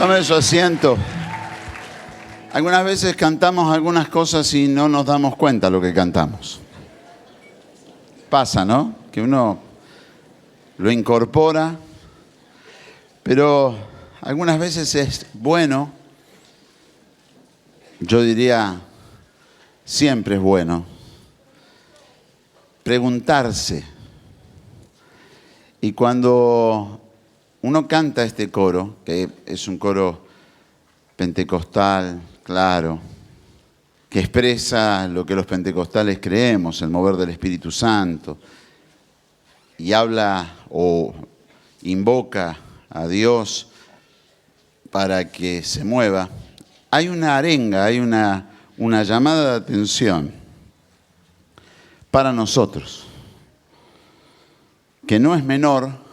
Tome su asiento. Algunas veces cantamos algunas cosas y no nos damos cuenta de lo que cantamos. Pasa, ¿no? Que uno lo incorpora, pero algunas veces es bueno, yo diría, siempre es bueno, preguntarse. Y cuando uno canta este coro, que es un coro pentecostal, claro, que expresa lo que los pentecostales creemos, el mover del Espíritu Santo, y habla o invoca a Dios para que se mueva, hay una arenga, hay una llamada de atención para nosotros, que no es menor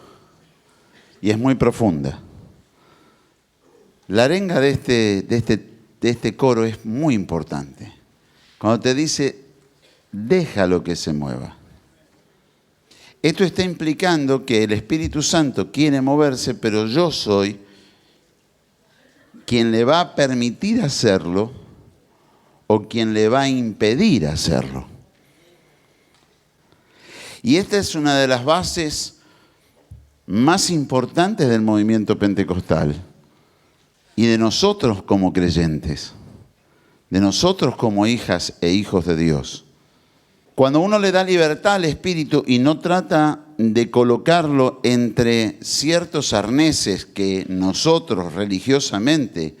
y es muy profunda. La arenga de este coro es muy importante. Cuando te dice, déjalo que se mueva. Esto está implicando que el Espíritu Santo quiere moverse, pero yo soy quien le va a permitir hacerlo o quien le va a impedir hacerlo. Y esta es una de las bases más importantes del movimiento pentecostal. Y de nosotros como creyentes, de nosotros como hijas e hijos de Dios. Cuando uno le da libertad al Espíritu y no trata de colocarlo entre ciertos arneses que nosotros religiosamente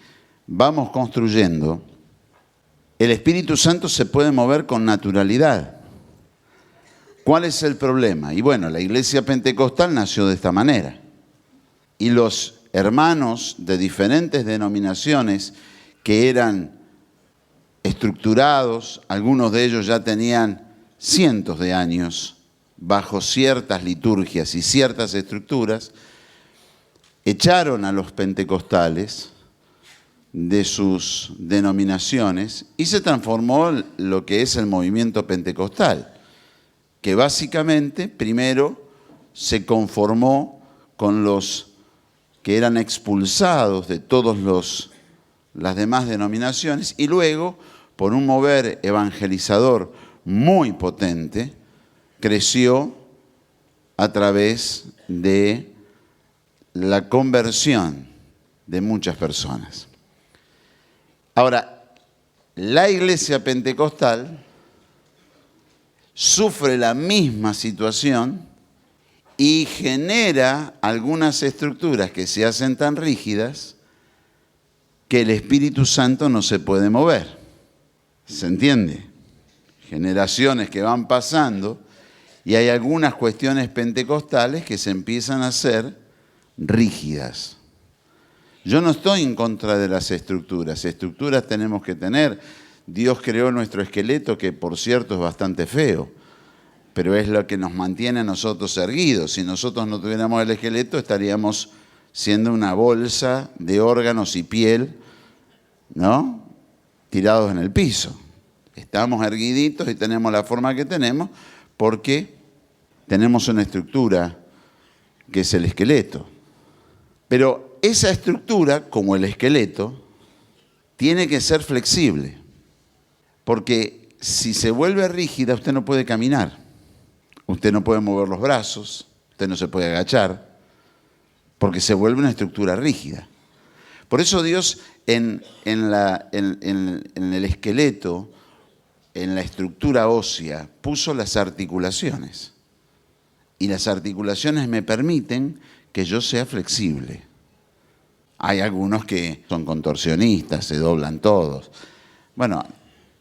vamos construyendo, el Espíritu Santo se puede mover con naturalidad. ¿Cuál es el problema? Y bueno, la iglesia pentecostal nació de esta manera. Y los hermanos de diferentes denominaciones que eran estructurados, algunos de ellos ya tenían cientos de años bajo ciertas liturgias y ciertas estructuras, echaron a los pentecostales de sus denominaciones y se transformó lo que es el movimiento pentecostal, que básicamente primero se conformó con los que eran expulsados de todas las demás denominaciones y luego, por un mover evangelizador muy potente, creció a través de la conversión de muchas personas. Ahora, la iglesia pentecostal sufre la misma situación y genera algunas estructuras que se hacen tan rígidas que el Espíritu Santo no se puede mover. ¿Se entiende? Generaciones que van pasando y hay algunas cuestiones pentecostales que se empiezan a hacer rígidas. Yo no estoy en contra de las estructuras. Estructuras tenemos que tener. Dios creó nuestro esqueleto, que por cierto es bastante feo, pero es lo que nos mantiene a nosotros erguidos. Si nosotros no tuviéramos el esqueleto, estaríamos siendo una bolsa de órganos y piel, ¿no?, tirados en el piso. Estamos erguiditos y tenemos la forma que tenemos porque tenemos una estructura que es el esqueleto. Pero esa estructura, como el esqueleto, tiene que ser flexible. Porque si se vuelve rígida, usted no puede caminar. Usted no puede mover los brazos, usted no se puede agachar, porque se vuelve una estructura rígida. Por eso Dios en el esqueleto, en la estructura ósea, puso las articulaciones. Y las articulaciones me permiten que yo sea flexible. Hay algunos que son contorsionistas, se doblan todos. Bueno,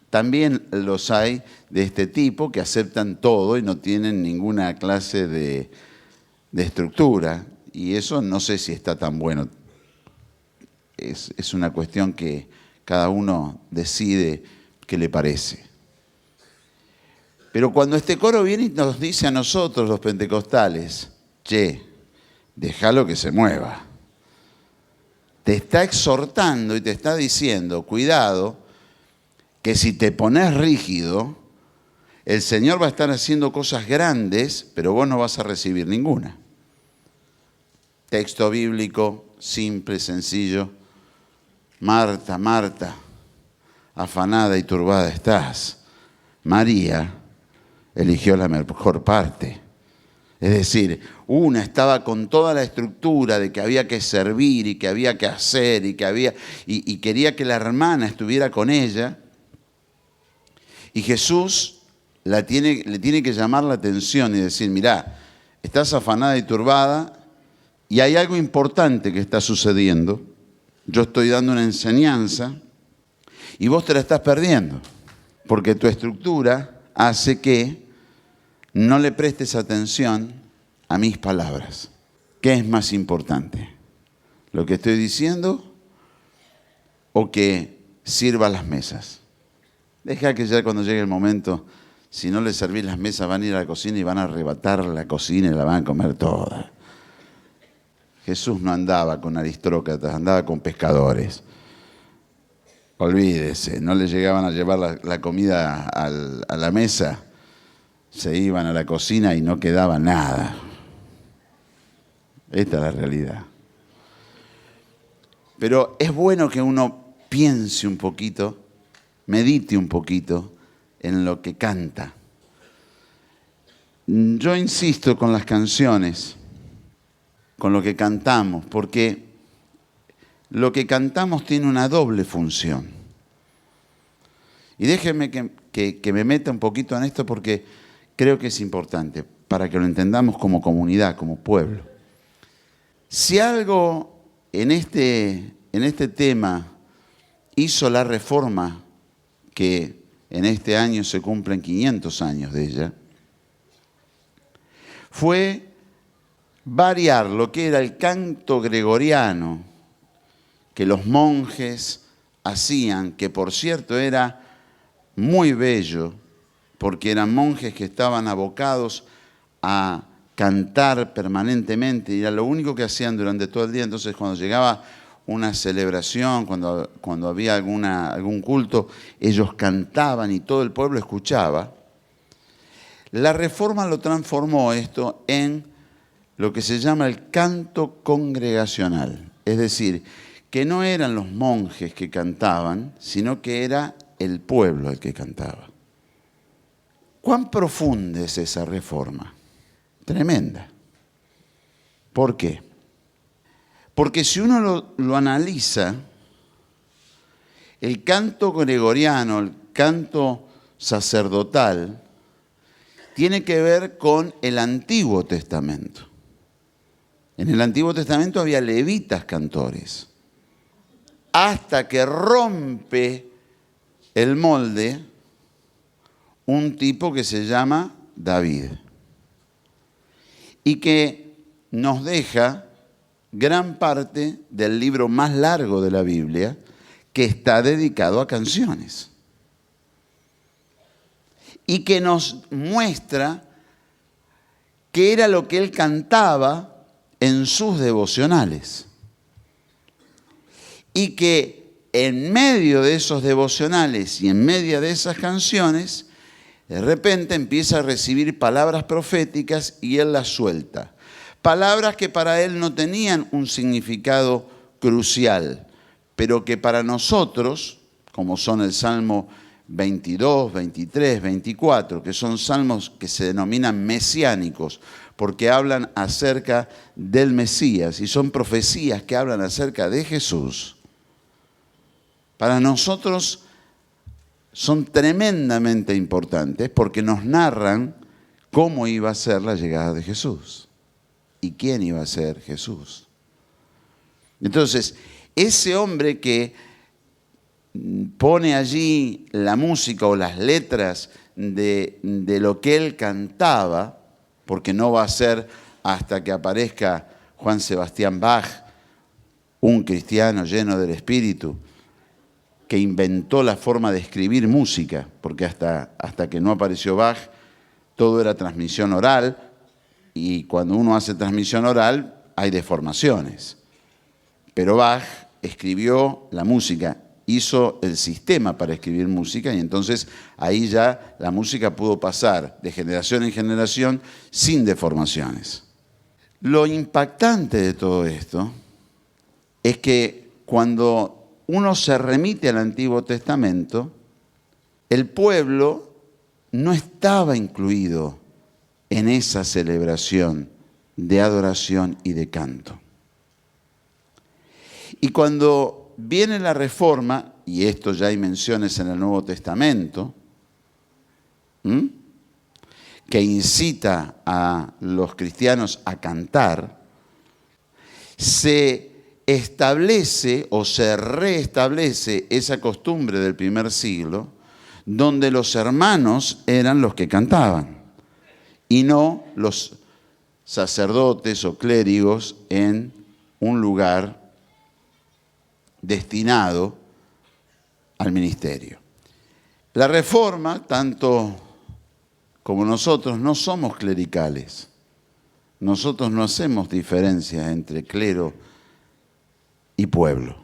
también los hay de este tipo que aceptan todo y no tienen ninguna clase de estructura. Y eso no sé si está tan bueno. Es una cuestión que cada uno decide qué le parece. Pero cuando este coro viene y nos dice a nosotros, los pentecostales, che, déjalo que se mueva. Te está exhortando y te está diciendo, cuidado, que si te pones rígido, el Señor va a estar haciendo cosas grandes, pero vos no vas a recibir ninguna. Texto bíblico, simple, sencillo. Marta, Marta, afanada y turbada estás. María eligió la mejor parte. Es decir, una estaba con toda la estructura de que había que servir y que había que hacer y quería que la hermana estuviera con ella. Y Jesús le tiene que llamar la atención y decir, mirá, estás afanada y turbada y hay algo importante que está sucediendo. Yo estoy dando una enseñanza y vos te la estás perdiendo, porque tu estructura hace que no le prestes atención a mis palabras. ¿Qué es más importante? ¿Lo que estoy diciendo o que sirva las mesas? Deja que ya cuando llegue el momento, si no les servís las mesas, van a ir a la cocina y van a arrebatar la cocina y la van a comer toda. Jesús no andaba con aristócratas, andaba con pescadores. Olvídese, no le llegaban a llevar la comida a la mesa, se iban a la cocina y no quedaba nada. Esta es la realidad. Pero es bueno que uno piense un poquito, medite un poquito en lo que canta. Yo insisto con las canciones, con lo que cantamos, porque lo que cantamos tiene una doble función. Y déjenme que me meta un poquito en esto porque creo que es importante para que lo entendamos como comunidad, como pueblo. Si algo en este tema hizo la Reforma, que en este año se cumplen 500 años de ella, fue variar lo que era el canto gregoriano que los monjes hacían, que por cierto era muy bello, porque eran monjes que estaban abocados a cantar permanentemente, y era lo único que hacían durante todo el día. Entonces cuando llegaba una celebración, cuando había algún culto, ellos cantaban y todo el pueblo escuchaba. La Reforma lo transformó esto en lo que se llama el canto congregacional, es decir, que no eran los monjes que cantaban, sino que era el pueblo el que cantaba. ¿Cuán profunda es esa reforma? Tremenda. ¿Por qué? Porque si uno lo analiza, el canto gregoriano, el canto sacerdotal, tiene que ver con el Antiguo Testamento. En el Antiguo Testamento había levitas cantores. Hasta que rompe el molde un tipo que se llama David. Y que nos deja gran parte del libro más largo de la Biblia, que está dedicado a canciones. Y que nos muestra qué era lo que él cantaba en sus devocionales. Y que en medio de esos devocionales y en medio de esas canciones, de repente empieza a recibir palabras proféticas y él las suelta. Palabras que para él no tenían un significado crucial, pero que para nosotros, como son el Salmo 22, 23, 24, que son salmos que se denominan mesiánicos, porque hablan acerca del Mesías y son profecías que hablan acerca de Jesús, para nosotros son tremendamente importantes porque nos narran cómo iba a ser la llegada de Jesús y quién iba a ser Jesús. Entonces, ese hombre que pone allí la música o las letras de lo que él cantaba, porque no va a ser hasta que aparezca Juan Sebastián Bach, un cristiano lleno del Espíritu, que inventó la forma de escribir música, porque hasta que no apareció Bach, todo era transmisión oral, y cuando uno hace transmisión oral hay deformaciones. Pero Bach escribió la música, hizo el sistema para escribir música, y entonces ahí ya la música pudo pasar de generación en generación sin deformaciones. Lo impactante de todo esto es que cuando uno se remite al Antiguo Testamento, el pueblo no estaba incluido en esa celebración de adoración y de canto. Y cuando viene la Reforma, y esto ya hay menciones en el Nuevo Testamento, que incita a los cristianos a cantar, se establece o se reestablece esa costumbre del primer siglo, donde los hermanos eran los que cantaban y no los sacerdotes o clérigos en un lugar destinado al ministerio. La Reforma, tanto como nosotros, no somos clericales. Nosotros no hacemos diferencias entre clero y pueblo.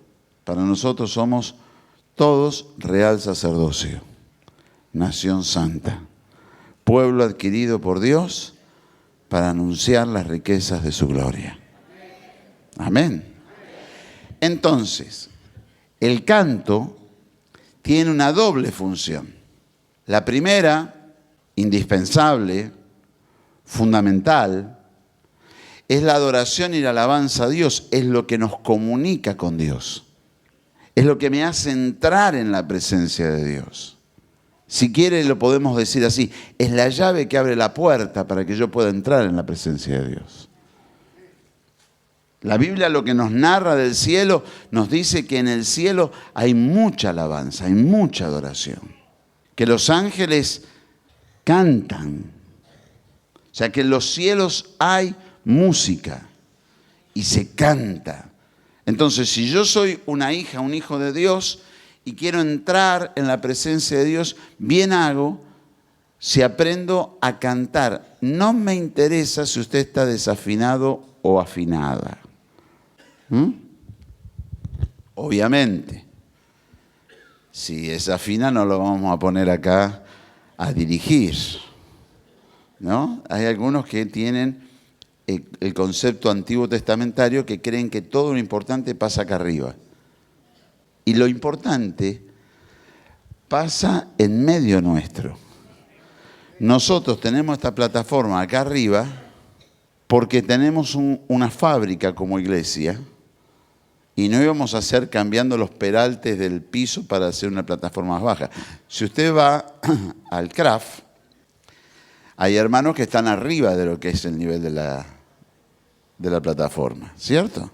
Para nosotros somos todos real sacerdocio, nación santa, pueblo adquirido por Dios para anunciar las riquezas de su gloria. Amén. Entonces, el canto tiene una doble función. La primera, indispensable, fundamental, es la adoración y la alabanza a Dios, es lo que nos comunica con Dios. Es lo que me hace entrar en la presencia de Dios. Si quiere lo podemos decir así, es la llave que abre la puerta para que yo pueda entrar en la presencia de Dios. La Biblia lo que nos narra del cielo nos dice que en el cielo hay mucha alabanza, hay mucha adoración. Que los ángeles cantan. O sea que en los cielos hay música y se canta. Entonces, si yo soy una hija, un hijo de Dios y quiero entrar en la presencia de Dios, bien hago si aprendo a cantar. No me interesa si usted está desafinado o afinada. Obviamente, si es afina no lo vamos a poner acá a dirigir, ¿no? Hay algunos que tienen el concepto antiguo testamentario que creen que todo lo importante pasa acá arriba. Y lo importante pasa en medio nuestro. Nosotros tenemos esta plataforma acá arriba porque tenemos una fábrica como iglesia y no íbamos a hacer cambiando los peraltes del piso para hacer una plataforma más baja. Si usted va al CRAF, hay hermanos que están arriba de lo que es el nivel de la plataforma, ¿cierto?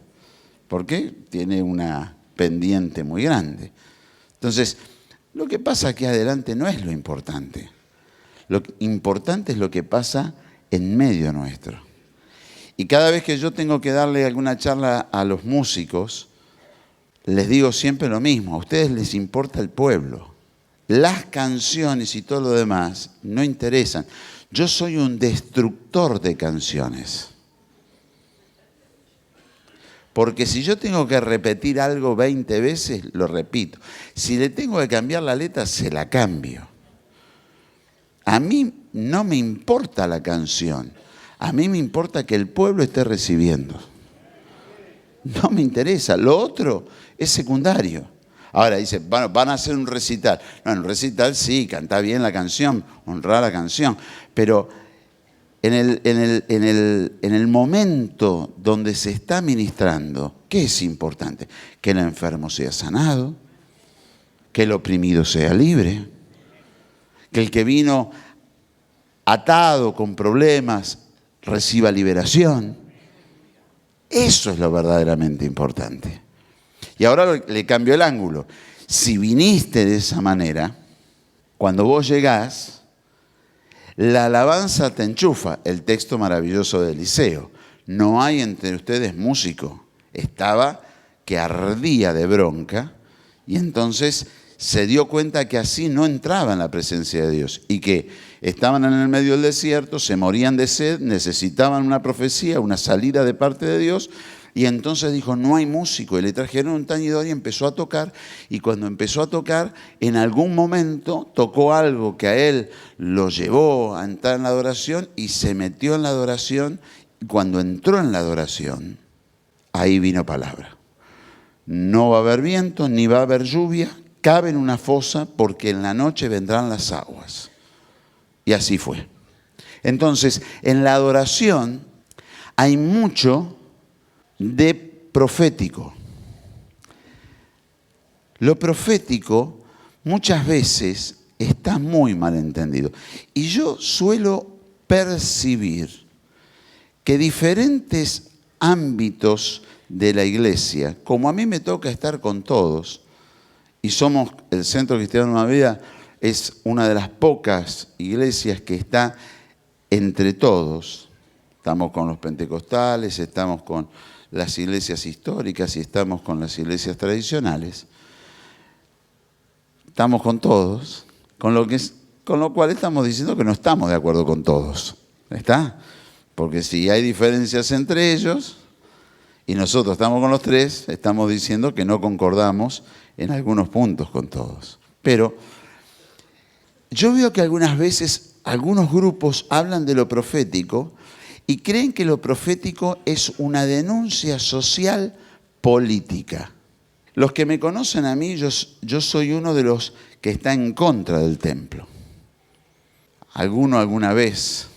Porque tiene una pendiente muy grande. Entonces, lo que pasa aquí adelante no es lo importante. Lo importante es lo que pasa en medio nuestro. Y cada vez que yo tengo que darle alguna charla a los músicos, les digo siempre lo mismo, a ustedes les importa el pueblo. Las canciones y todo lo demás no interesan. Yo soy un destructor de canciones. Porque si yo tengo que repetir algo 20 veces, lo repito. Si le tengo que cambiar la letra, se la cambio. A mí no me importa la canción. A mí me importa que el pueblo esté recibiendo. No me interesa. Lo otro es secundario. Ahora dice, bueno, van a hacer un recital. No, en un recital sí, canta bien la canción, honrar la canción. Pero en el momento donde se está ministrando, ¿qué es importante? Que el enfermo sea sanado, que el oprimido sea libre, que el que vino atado con problemas reciba liberación. Eso es lo verdaderamente importante. Y ahora le cambio el ángulo. Si viniste de esa manera, cuando vos llegás, la alabanza te enchufa. El texto maravilloso de Eliseo. No hay entre ustedes músico. Estaba que ardía de bronca y entonces se dio cuenta que así no entraba en la presencia de Dios y que estaban en el medio del desierto, se morían de sed, necesitaban una profecía, una salida de parte de Dios. Y entonces dijo, no hay músico. Y le trajeron un tañidor y empezó a tocar. Y cuando empezó a tocar, en algún momento tocó algo que a él lo llevó a entrar en la adoración y se metió en la adoración. Y cuando entró en la adoración, ahí vino palabra. no va a haber viento, ni va a haber lluvia, cabe en una fosa porque en la noche vendrán las aguas. Y así fue. Entonces, en la adoración hay mucho de profético. Lo profético muchas veces está muy mal entendido. Y yo suelo percibir que diferentes ámbitos de la iglesia, como a mí me toca estar con todos, y somos el Centro Cristiano de Nueva Vida, es una de las pocas iglesias que está entre todos. Estamos con los pentecostales, estamos con las iglesias históricas y estamos con las iglesias tradicionales. Estamos con todos, con lo cual estamos diciendo que no estamos de acuerdo con todos. ¿Está? Porque si hay diferencias entre ellos y nosotros estamos con los tres, estamos diciendo que no concordamos en algunos puntos con todos. Pero yo veo que algunas veces algunos grupos hablan de lo profético y creen que lo profético es una denuncia social política. Los que me conocen a mí, yo soy uno de los que está en contra del templo. Alguna vez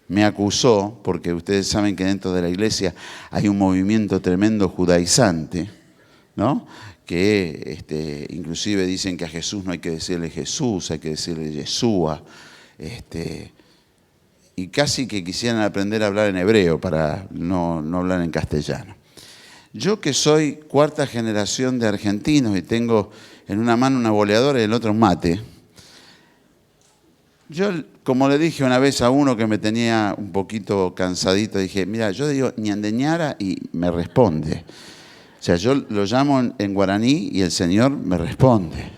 me acusó, porque ustedes saben que dentro de la iglesia hay un movimiento tremendo judaizante, ¿no? Que inclusive dicen que a Jesús no hay que decirle Jesús, hay que decirle Yeshua, y casi que quisieran aprender a hablar en hebreo para no hablar en castellano. Yo que soy cuarta generación de argentinos y tengo en una mano una boleadora y en la otra un mate, yo, como le dije una vez a uno que me tenía un poquito cansadito, dije, mira, yo digo ñandeñara y me responde. O sea, yo lo llamo en guaraní y el Señor me responde.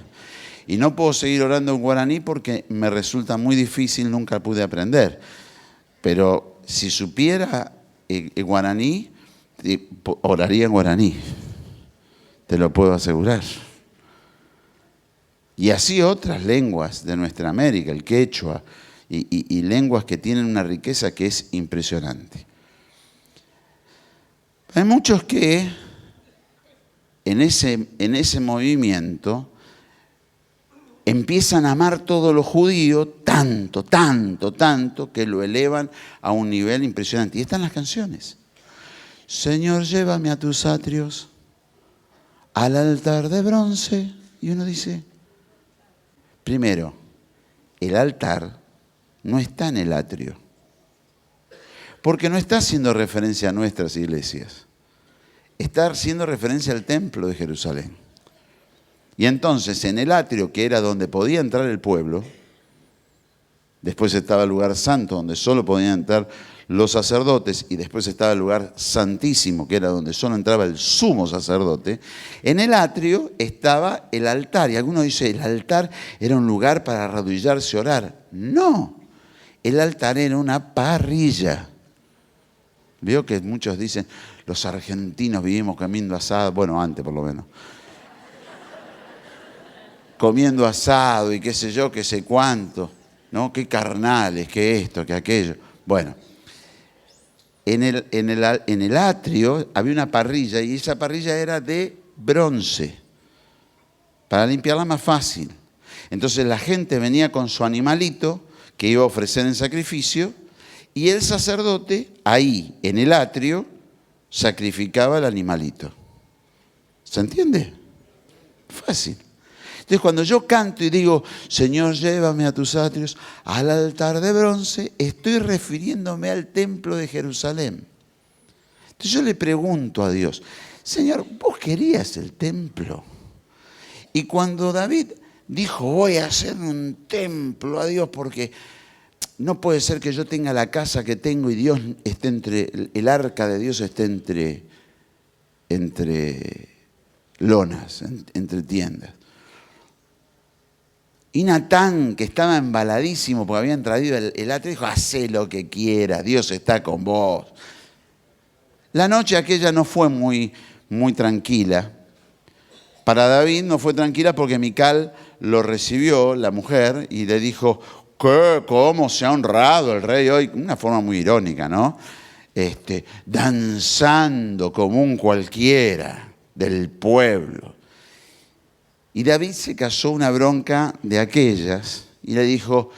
Y no puedo seguir orando en guaraní porque me resulta muy difícil, nunca pude aprender. Pero si supiera guaraní, oraría en guaraní. Te lo puedo asegurar. Y así otras lenguas de nuestra América, el quechua, y lenguas que tienen una riqueza que es impresionante. Hay muchos que en ese movimiento empiezan a amar todo lo judío tanto, que lo elevan a un nivel impresionante. Y están las canciones. Señor, llévame a tus atrios, al altar de bronce. Y uno dice, primero, el altar no está en el atrio, porque no está haciendo referencia a nuestras iglesias, está haciendo referencia al templo de Jerusalén. Y entonces en el atrio, que era donde podía entrar el pueblo, después estaba el lugar santo, donde solo podían entrar los sacerdotes, y después estaba el lugar santísimo, que era donde solo entraba el sumo sacerdote. En el atrio estaba el altar, y algunos dicen, el altar era un lugar para arrodillarse y orar. No, el altar era una parrilla. Veo que muchos dicen, los argentinos vivimos comiendo asado, bueno, antes por lo menos. Comiendo asado y qué sé yo, qué sé cuánto, ¿no? Qué carnales, qué esto, qué aquello. Bueno, en el atrio había una parrilla y esa parrilla era de bronce, para limpiarla más fácil. Entonces la gente venía con su animalito que iba a ofrecer en sacrificio y el sacerdote ahí, en el atrio, sacrificaba el animalito. ¿Se entiende? Fácil. Entonces cuando yo canto y digo, Señor, llévame a tus atrios, al altar de bronce, estoy refiriéndome al templo de Jerusalén. Entonces yo le pregunto a Dios, Señor, ¿vos querías el templo? Y cuando David dijo, voy a hacer un templo a Dios porque no puede ser que yo tenga la casa que tengo y Dios esté el arca de Dios esté entre lonas, entre tiendas. Y Natán, que estaba embaladísimo porque habían traído el atrio, dijo, hacé lo que quieras, Dios está con vos. La noche aquella no fue muy tranquila. Para David no fue tranquila porque Mical lo recibió, la mujer, y le dijo, ¿qué? ¿Cómo se ha honrado el rey hoy? Una forma muy irónica, ¿no? danzando como un cualquiera del pueblo. Y David se cazó una bronca de aquellas y le dijo,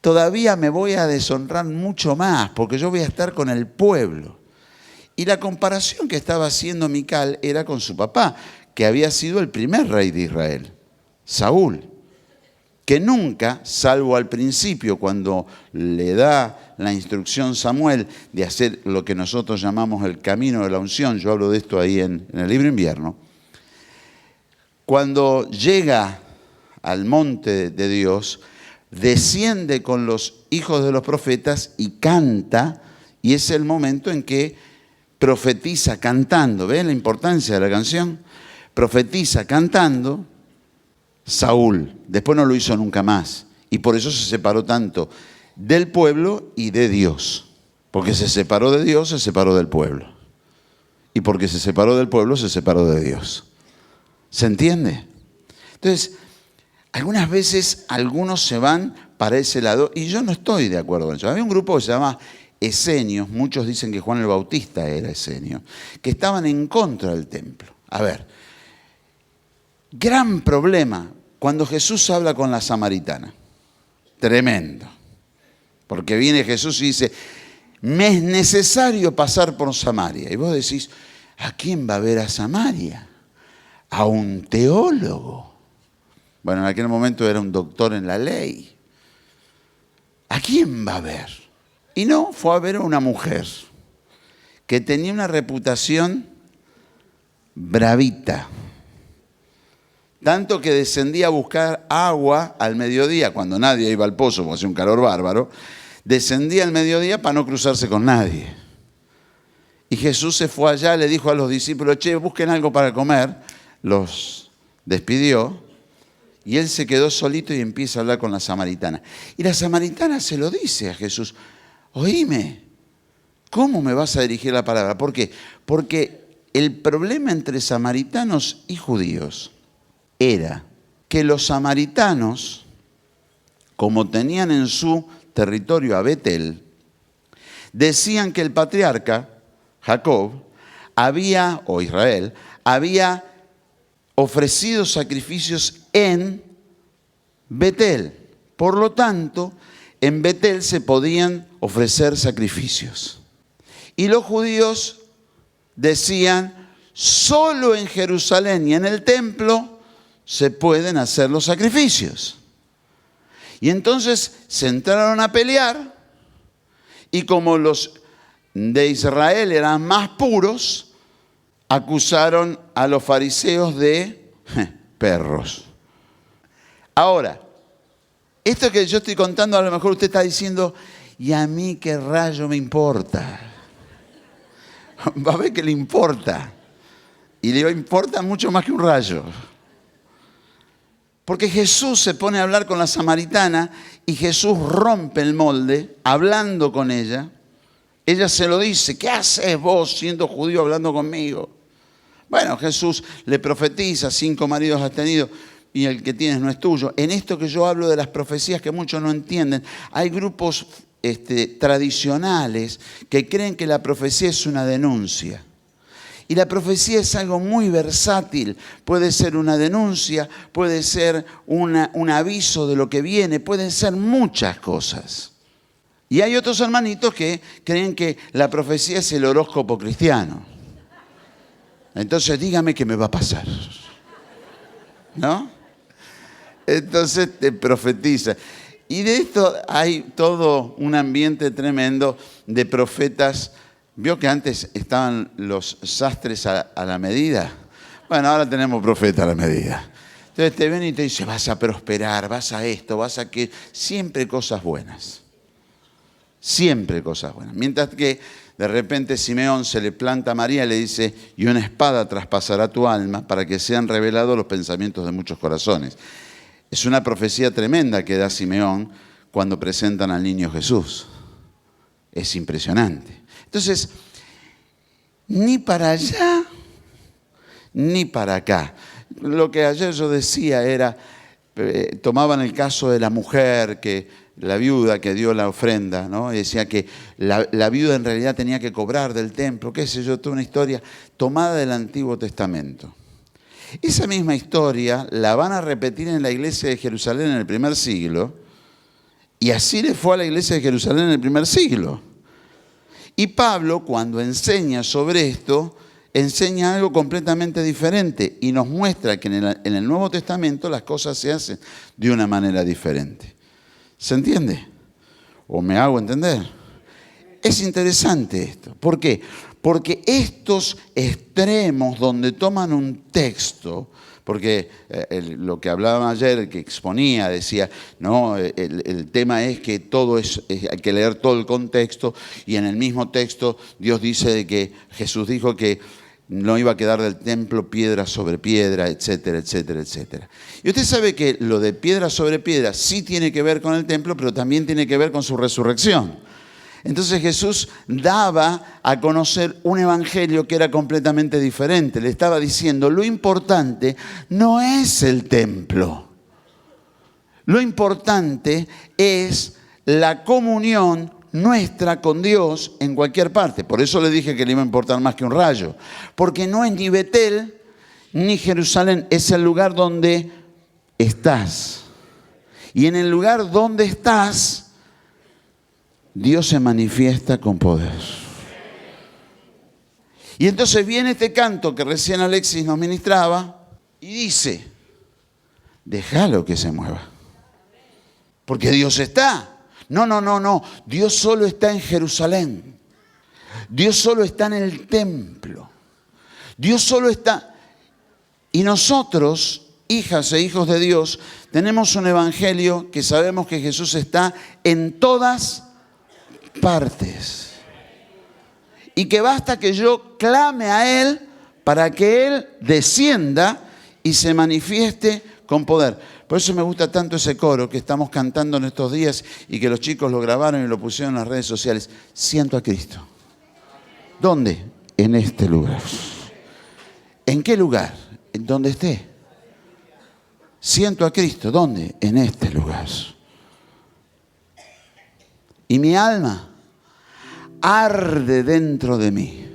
todavía me voy a deshonrar mucho más porque yo voy a estar con el pueblo. Y la comparación que estaba haciendo Mical era con su papá, que había sido el primer rey de Israel, Saúl, que nunca, salvo al principio, cuando le da la instrucción Samuel de hacer lo que nosotros llamamos el camino de la unción, yo hablo de esto ahí en el libro Invierno, cuando llega al monte de Dios, desciende con los hijos de los profetas y canta, y es el momento en que profetiza cantando. ¿Ven la importancia de la canción? Profetiza cantando Saúl. Después no lo hizo nunca más. Y por eso se separó tanto del pueblo y de Dios. Porque se separó de Dios, se separó del pueblo. Y porque se separó del pueblo, se separó de Dios. ¿Se entiende? Entonces, algunas veces algunos se van para ese lado y yo no estoy de acuerdo con eso. Había un grupo que se llama esenios, muchos dicen que Juan el Bautista era esenio, que estaban en contra del templo. A ver, gran problema cuando Jesús habla con la samaritana. Tremendo. Porque viene Jesús y dice, me es necesario pasar por Samaria. Y vos decís, ¿a quién va a ver a Samaria? A un teólogo. Bueno, en aquel momento era un doctor en la ley. ¿A quién va a ver? Y no, fue a ver a una mujer que tenía una reputación bravita. Tanto que descendía a buscar agua al mediodía, cuando nadie iba al pozo, porque hacía un calor bárbaro, descendía al mediodía para no cruzarse con nadie. Y Jesús se fue allá, le dijo a los discípulos, che, busquen algo para comer. Los despidió y él se quedó solito y empieza a hablar con la samaritana. Y la samaritana se lo dice a Jesús, oíme, ¿cómo me vas a dirigir la palabra? ¿Por qué? Porque el problema entre samaritanos y judíos era que los samaritanos, como tenían en su territorio a Betel, decían que el patriarca, Jacob, o Israel, había ofrecido sacrificios en Betel. Por lo tanto, en Betel se podían ofrecer sacrificios. Y los judíos decían, solo en Jerusalén y en el templo se pueden hacer los sacrificios. Y entonces se entraron a pelear y como los de Israel eran más puros, acusaron a los fariseos de perros. Ahora, esto que yo estoy contando, a lo mejor usted está diciendo, ¿y a mí qué rayo me importa? Va a ver que le importa. Y le importa mucho más que un rayo. Porque Jesús se pone a hablar con la samaritana y Jesús rompe el molde hablando con ella. Ella se lo dice, ¿qué haces vos siendo judío hablando conmigo? Bueno, Jesús le profetiza, 5 maridos has tenido y el que tienes no es tuyo. En esto que yo hablo de las profecías que muchos no entienden, hay grupos tradicionales que creen que la profecía es una denuncia. Y la profecía es algo muy versátil. Puede ser una denuncia, puede ser un aviso de lo que viene, pueden ser muchas cosas. Y hay otros hermanitos que creen que la profecía es el horóscopo cristiano. Entonces dígame qué me va a pasar. ¿No? Entonces te profetiza. Y de esto hay todo un ambiente tremendo de profetas. ¿Vio que antes estaban los sastres a la medida? Bueno, ahora tenemos profetas a la medida. Entonces te ven y te dicen, vas a prosperar, vas a esto, vas a que... Siempre cosas buenas. Siempre cosas buenas. Mientras que de repente Simeón se le planta a María y le dice, y una espada traspasará tu alma para que sean revelados los pensamientos de muchos corazones. Es una profecía tremenda que da Simeón cuando presentan al niño Jesús. Es impresionante. Entonces, ni para allá, ni para acá. Lo que ayer yo decía era, tomaban el caso de la mujer que la viuda que dio la ofrenda, ¿no? Y decía que la viuda en realidad tenía que cobrar del templo, qué sé yo, toda una historia tomada del Antiguo Testamento. Esa misma historia la van a repetir en la iglesia de Jerusalén en el primer siglo, y así le fue a la iglesia de Jerusalén en el primer siglo. Y Pablo, cuando enseña sobre esto, enseña algo completamente diferente y nos muestra que en el Nuevo Testamento las cosas se hacen de una manera diferente. ¿Se entiende? ¿O me hago entender? Es interesante esto. ¿Por qué? Porque estos extremos donde toman un texto, porque lo que hablaba ayer, el que exponía, decía, no, el tema es que hay que leer todo el contexto, y en el mismo texto Dios dice de que Jesús dijo que no iba a quedar del templo piedra sobre piedra, etcétera, etcétera, etcétera. Y usted sabe que lo de piedra sobre piedra sí tiene que ver con el templo, pero también tiene que ver con su resurrección. Entonces Jesús daba a conocer un evangelio que era completamente diferente. Le estaba diciendo, lo importante no es el templo. Lo importante es la comunión nuestra con Dios en cualquier parte. Por eso le dije que le iba a importar más que un rayo. Porque no es ni Betel ni Jerusalén, es el lugar donde estás. Y en el lugar donde estás, Dios se manifiesta con poder. Y entonces viene este canto que recién Alexis nos ministraba y dice, déjalo que se mueva. Porque Dios está. No. Dios solo está en Jerusalén. Dios solo está en el templo. Dios solo está. Y nosotros, hijas e hijos de Dios, tenemos un evangelio que sabemos que Jesús está en todas partes. Y que basta que yo clame a Él para que Él descienda y se manifieste con poder. Por eso me gusta tanto ese coro que estamos cantando en estos días y que los chicos lo grabaron y lo pusieron en las redes sociales. Siento a Cristo. ¿Dónde? En este lugar. ¿En qué lugar? En donde esté. Siento a Cristo. ¿Dónde? En este lugar. Y mi alma arde dentro de mí.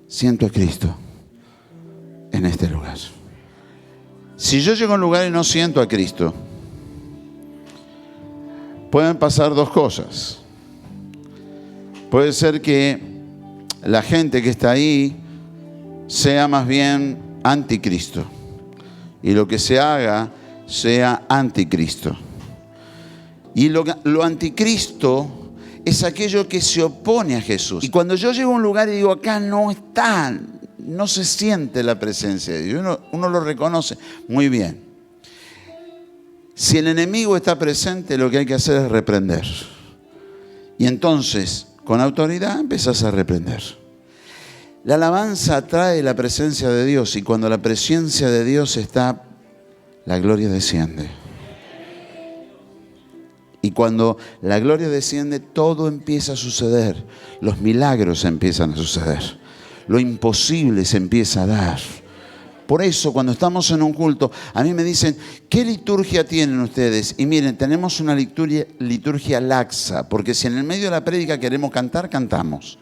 Siento a Cristo en este lugar. Si yo llego a un lugar y no siento a Cristo, pueden pasar dos cosas. Puede ser que la gente que está ahí sea más bien anticristo y lo que se haga sea anticristo. Y lo anticristo es aquello que se opone a Jesús. Y cuando yo llego a un lugar y digo, acá no está, no se siente la presencia de Dios, uno lo reconoce muy bien. Si el enemigo está presente, lo que hay que hacer es reprender. Y entonces, con autoridad, empezás a reprender. La alabanza atrae la presencia de Dios, y cuando la presencia de Dios está, la gloria desciende. Y cuando la gloria desciende, todo empieza a suceder. Los milagros empiezan a suceder. Lo imposible se empieza a dar. Por eso, cuando estamos en un culto, a mí me dicen, ¿qué liturgia tienen ustedes? Y miren, tenemos una liturgia laxa, porque si en el medio de la prédica queremos cantar, cantamos.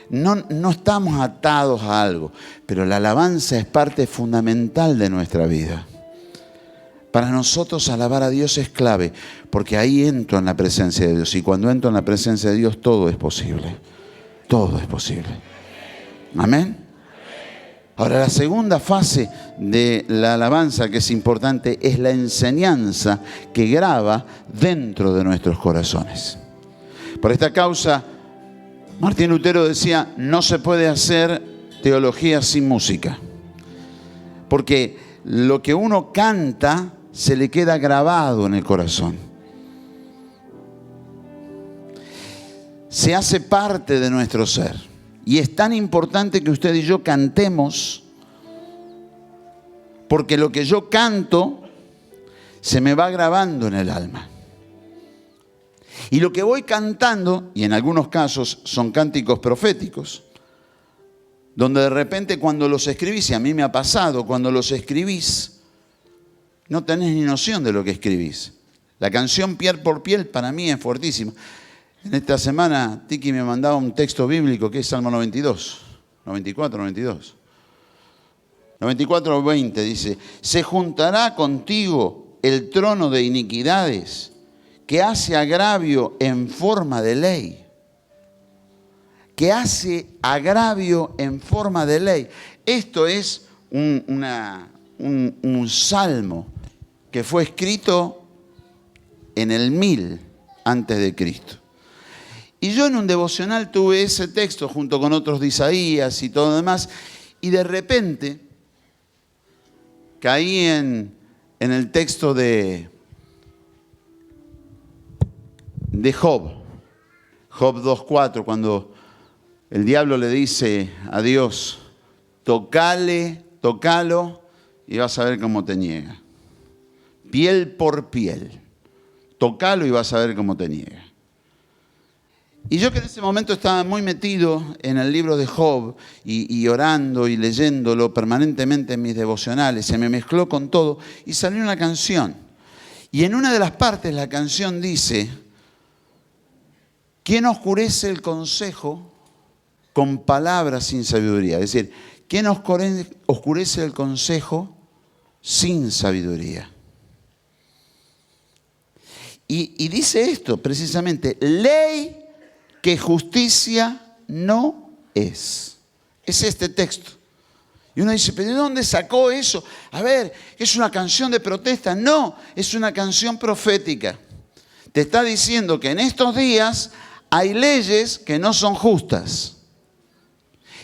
No estamos atados a algo, pero la alabanza es parte fundamental de nuestra vida. Para nosotros alabar a Dios es clave, porque ahí entro en la presencia de Dios. Y cuando entro en la presencia de Dios, todo es posible. Todo es posible. Amén. Ahora, la segunda fase de la alabanza que es importante es la enseñanza que graba dentro de nuestros corazones. Por esta causa, Martín Lutero decía, no se puede hacer teología sin música. Porque lo que uno canta se le queda grabado en el corazón. Se hace parte de nuestro ser. Y es tan importante que usted y yo cantemos, porque lo que yo canto se me va grabando en el alma. Y lo que voy cantando, y en algunos casos son cánticos proféticos, donde de repente cuando los escribís, y a mí me ha pasado, cuando los escribís, no tenés ni noción de lo que escribís. La canción Piel por Piel para mí es fuertísima. En esta semana Tiki me mandaba un texto bíblico que es Salmo 92, 94, 92. 94, 20 dice, se juntará contigo el trono de iniquidades que hace agravio en forma de ley. Que hace agravio en forma de ley. Esto es un salmo que fue escrito en el 1000 antes de Cristo. Y yo en un devocional tuve ese texto junto con otros de Isaías y todo lo demás, y de repente caí en el texto de Job, Job 2:4, cuando el diablo le dice a Dios, tócalo y vas a ver cómo te niega. Piel por piel, tócalo y vas a ver cómo te niega. Y yo que en ese momento estaba muy metido en el libro de Job y orando y leyéndolo permanentemente en mis devocionales, se me mezcló con todo y salió una canción. Y en una de las partes la canción dice, ¿quién oscurece el consejo con palabras sin sabiduría? Es decir, ¿quién oscurece el consejo sin sabiduría? Y dice esto precisamente, ley que justicia no es. Es este texto. Y uno dice, ¿pero de dónde sacó eso? A ver, ¿es una canción de protesta? No, es una canción profética. Te está diciendo que en estos días hay leyes que no son justas.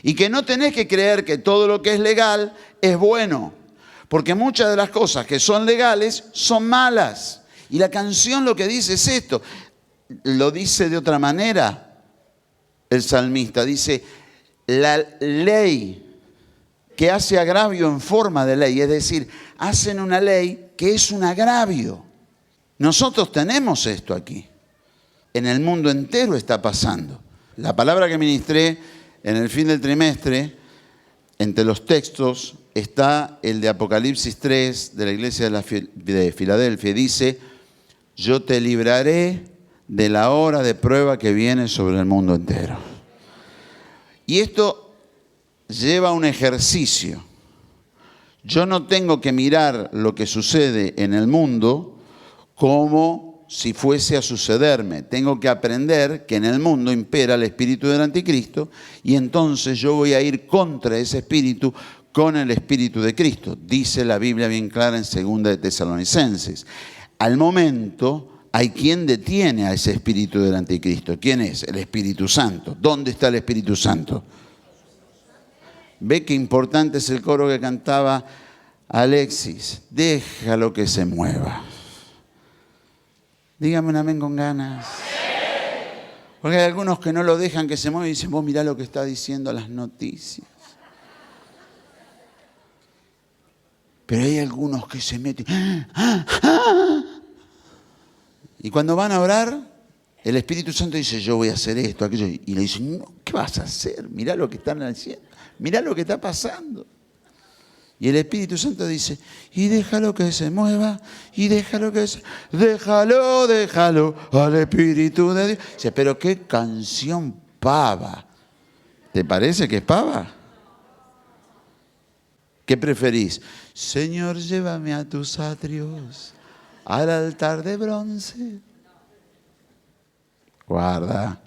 Y que no tenés que creer que todo lo que es legal es bueno. Porque muchas de las cosas que son legales son malas. Y la canción lo que dice es esto. Lo dice de otra manera el salmista. Dice, la ley que hace agravio en forma de ley. Es decir, hacen una ley que es un agravio. Nosotros tenemos esto aquí. En el mundo entero está pasando. La palabra que ministré en el fin del trimestre, entre los textos, está el de Apocalipsis 3 de la iglesia de Filadelfia. Dice, yo te libraré de la hora de prueba que viene sobre el mundo entero. Y esto lleva a un ejercicio. Yo no tengo que mirar lo que sucede en el mundo como si fuese a sucederme. Tengo que aprender que en el mundo impera el espíritu del anticristo y entonces yo voy a ir contra ese espíritu con el espíritu de Cristo. Dice la Biblia bien clara en 2 de Tesalonicenses. Al momento hay quien detiene a ese espíritu del anticristo. ¿Quién es? El Espíritu Santo. ¿Dónde está el Espíritu Santo? Ve qué importante es el coro que cantaba Alexis. Déjalo que se mueva. Dígame un amén con ganas. Porque hay algunos que no lo dejan que se mueva y dicen, vos mirá lo que está diciendo las noticias. Pero hay algunos que se meten. Y cuando van a orar, el Espíritu Santo dice, yo voy a hacer esto, aquello. Y le dicen, no, ¿qué vas a hacer? Mirá lo que están haciendo. Mirá lo que está pasando. Y el Espíritu Santo dice, y déjalo que se mueva, y déjalo que se... Déjalo al Espíritu de Dios. Dice, pero qué canción pava. ¿Te parece que es pava? ¿Qué preferís? Señor, llévame a tus atrios, al altar de bronce. Guarda.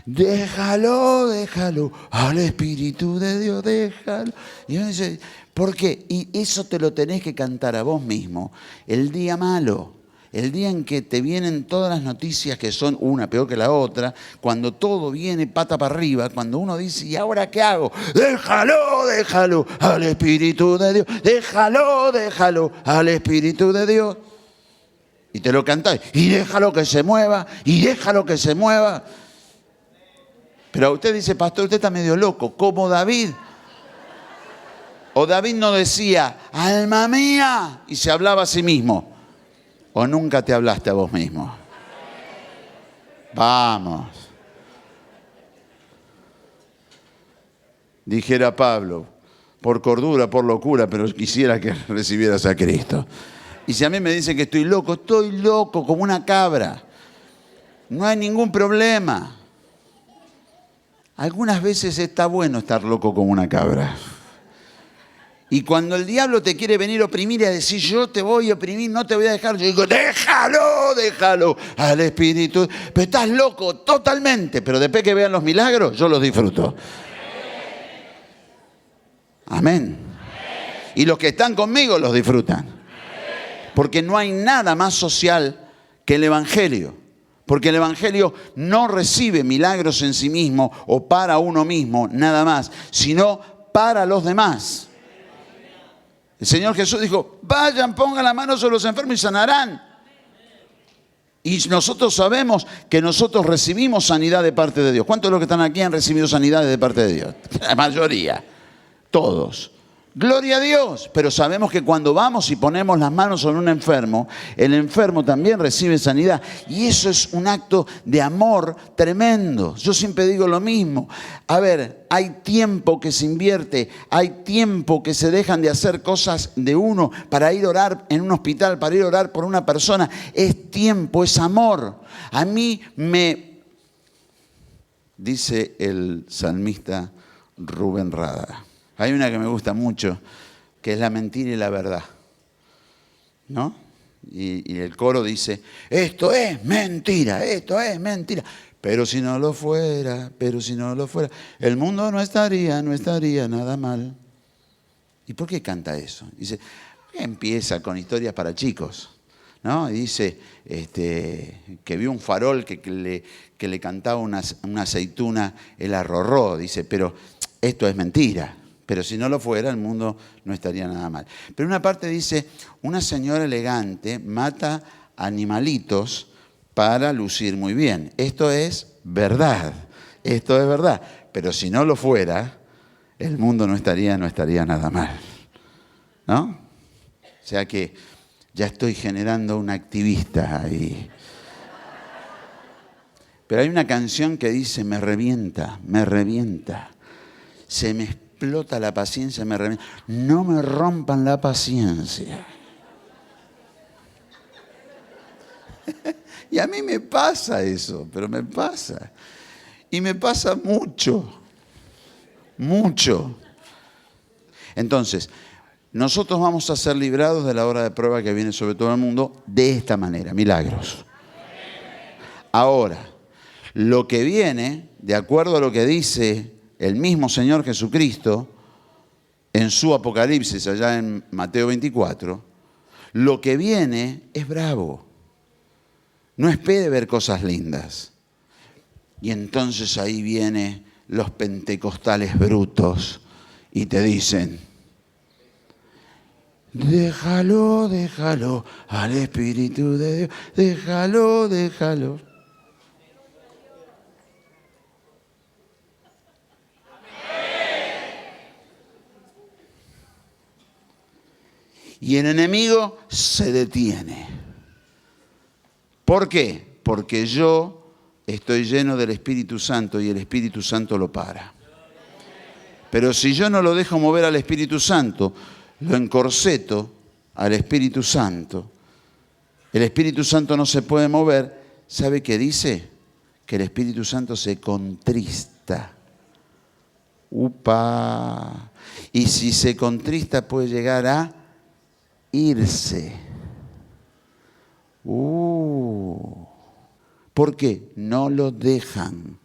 Déjalo al Espíritu de Dios, déjalo. Y uno dice, ¿por qué? Y eso te lo tenés que cantar a vos mismo. El día malo, el día en que te vienen todas las noticias que son una peor que la otra, cuando todo viene pata para arriba, cuando uno dice, ¿y ahora qué hago? Déjalo al Espíritu de Dios, déjalo al Espíritu de Dios. Y te lo cantás, y déjalo que se mueva, y déjalo que se mueva. Pero usted dice, pastor, usted está medio loco, como David. O David no decía, alma mía, y se hablaba a sí mismo. O nunca te hablaste a vos mismo. Vamos. Dijera Pablo, por cordura, por locura, pero quisiera que recibieras a Cristo. Y si a mí me dicen que estoy loco como una cabra. No hay ningún problema. Algunas veces está bueno estar loco como una cabra. Y cuando el diablo te quiere venir a oprimir y a decir, yo te voy a oprimir, no te voy a dejar, yo digo, déjalo al Espíritu. Pero estás loco totalmente, pero después que vean los milagros, yo los disfruto. Amén. Y los que están conmigo los disfrutan. Porque no hay nada más social que el Evangelio. Porque el Evangelio no recibe milagros en sí mismo o para uno mismo, nada más, sino para los demás. El Señor Jesús dijo, vayan, pongan la mano sobre los enfermos y sanarán. Y nosotros sabemos que nosotros recibimos sanidad de parte de Dios. ¿Cuántos de los que están aquí han recibido sanidad de parte de Dios? La mayoría, todos. Gloria a Dios, pero sabemos que cuando vamos y ponemos las manos sobre un enfermo, el enfermo también recibe sanidad. Y eso es un acto de amor tremendo. Yo siempre digo lo mismo. A ver, hay tiempo que se invierte, hay tiempo que se dejan de hacer cosas de uno para ir a orar en un hospital, para ir a orar por una persona. Es tiempo, es amor. A mí dice el salmista Rubén Rada. Hay una que me gusta mucho, que es la mentira y la verdad, ¿no? Y el coro dice, esto es mentira, pero si no lo fuera, el mundo no estaría nada mal. ¿Y por qué canta eso? Dice, empieza con historias para chicos, ¿no? Y dice que vio un farol que le cantaba una aceituna el arrorró, dice, pero esto es mentira. Pero si no lo fuera, el mundo no estaría nada mal. Pero una parte dice, una señora elegante mata animalitos para lucir muy bien. Esto es verdad. Pero si no lo fuera, el mundo no estaría nada mal. ¿No? O sea que ya estoy generando un activista ahí. Pero hay una canción que dice, me revienta. Se me explota la paciencia, me revienta. No me rompan la paciencia. Y a mí me pasa eso, pero me pasa. Y me pasa mucho. Entonces, nosotros vamos a ser librados de la hora de prueba que viene sobre todo el mundo de esta manera, milagros. Ahora, lo que viene, de acuerdo a lo que dice el mismo Señor Jesucristo en su Apocalipsis, allá en Mateo 24, lo que viene es bravo. No espere ver cosas lindas. Y entonces ahí vienen los pentecostales brutos y te dicen, déjalo al Espíritu de Dios, déjalo. Y el enemigo se detiene. ¿Por qué? Porque yo estoy lleno del Espíritu Santo y el Espíritu Santo lo para. Pero si yo no lo dejo mover al Espíritu Santo, lo encorseto al Espíritu Santo, el Espíritu Santo no se puede mover. ¿Sabe qué dice? Que el Espíritu Santo se contrista. ¡Upa! Y si se contrista puede llegar a irse. ¿Por qué? No lo dejan.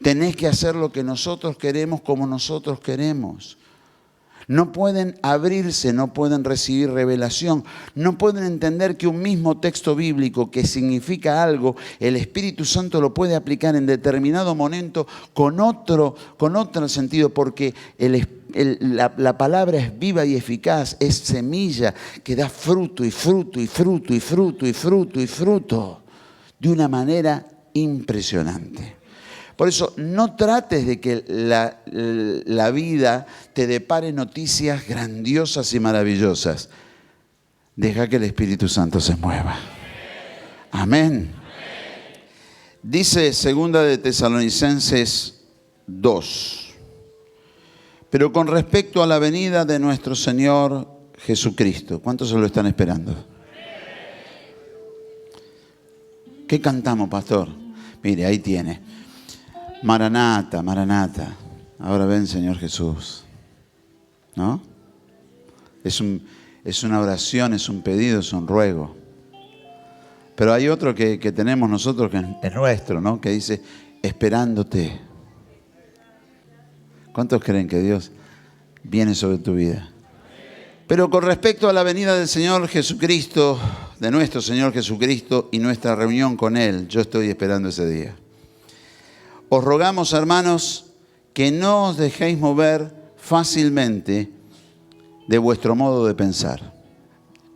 Tenés que hacer lo que nosotros queremos como nosotros queremos. No pueden abrirse, no pueden recibir revelación, no pueden entender que un mismo texto bíblico que significa algo, el Espíritu Santo lo puede aplicar en determinado momento con otro sentido, porque la palabra es viva y eficaz, es semilla que da fruto y fruto de una manera impresionante. Por eso no trates de que la vida te depare noticias grandiosas y maravillosas. Deja que el Espíritu Santo se mueva. Amén. Dice 2 de Tesalonicenses 2. Pero con respecto a la venida de nuestro Señor Jesucristo. ¿Cuántos se lo están esperando? ¿Qué cantamos, pastor? Mire, ahí tiene. Maranata, Maranata. Ahora ven, Señor Jesús. ¿No? Es una oración, es un pedido, es un ruego. Pero hay otro que tenemos nosotros, que es nuestro, ¿no? Que dice, esperándote. ¿Cuántos creen que Dios viene sobre tu vida? Pero con respecto a la venida del Señor Jesucristo, de nuestro Señor Jesucristo y nuestra reunión con Él, yo estoy esperando ese día. Os rogamos, hermanos, que no os dejéis mover fácilmente de vuestro modo de pensar.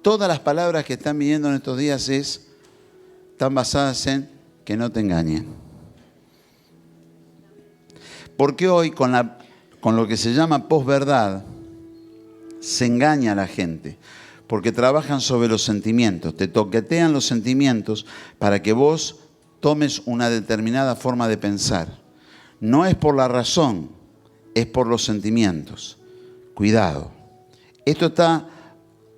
Todas las palabras que están viniendo en estos días están basadas en que no te engañen. Porque hoy con lo que se llama posverdad se engaña a la gente. Porque trabajan sobre los sentimientos, te toquetean los sentimientos para que vos tomes una determinada forma de pensar. No es por la razón, es por los sentimientos. Cuidado. Esto está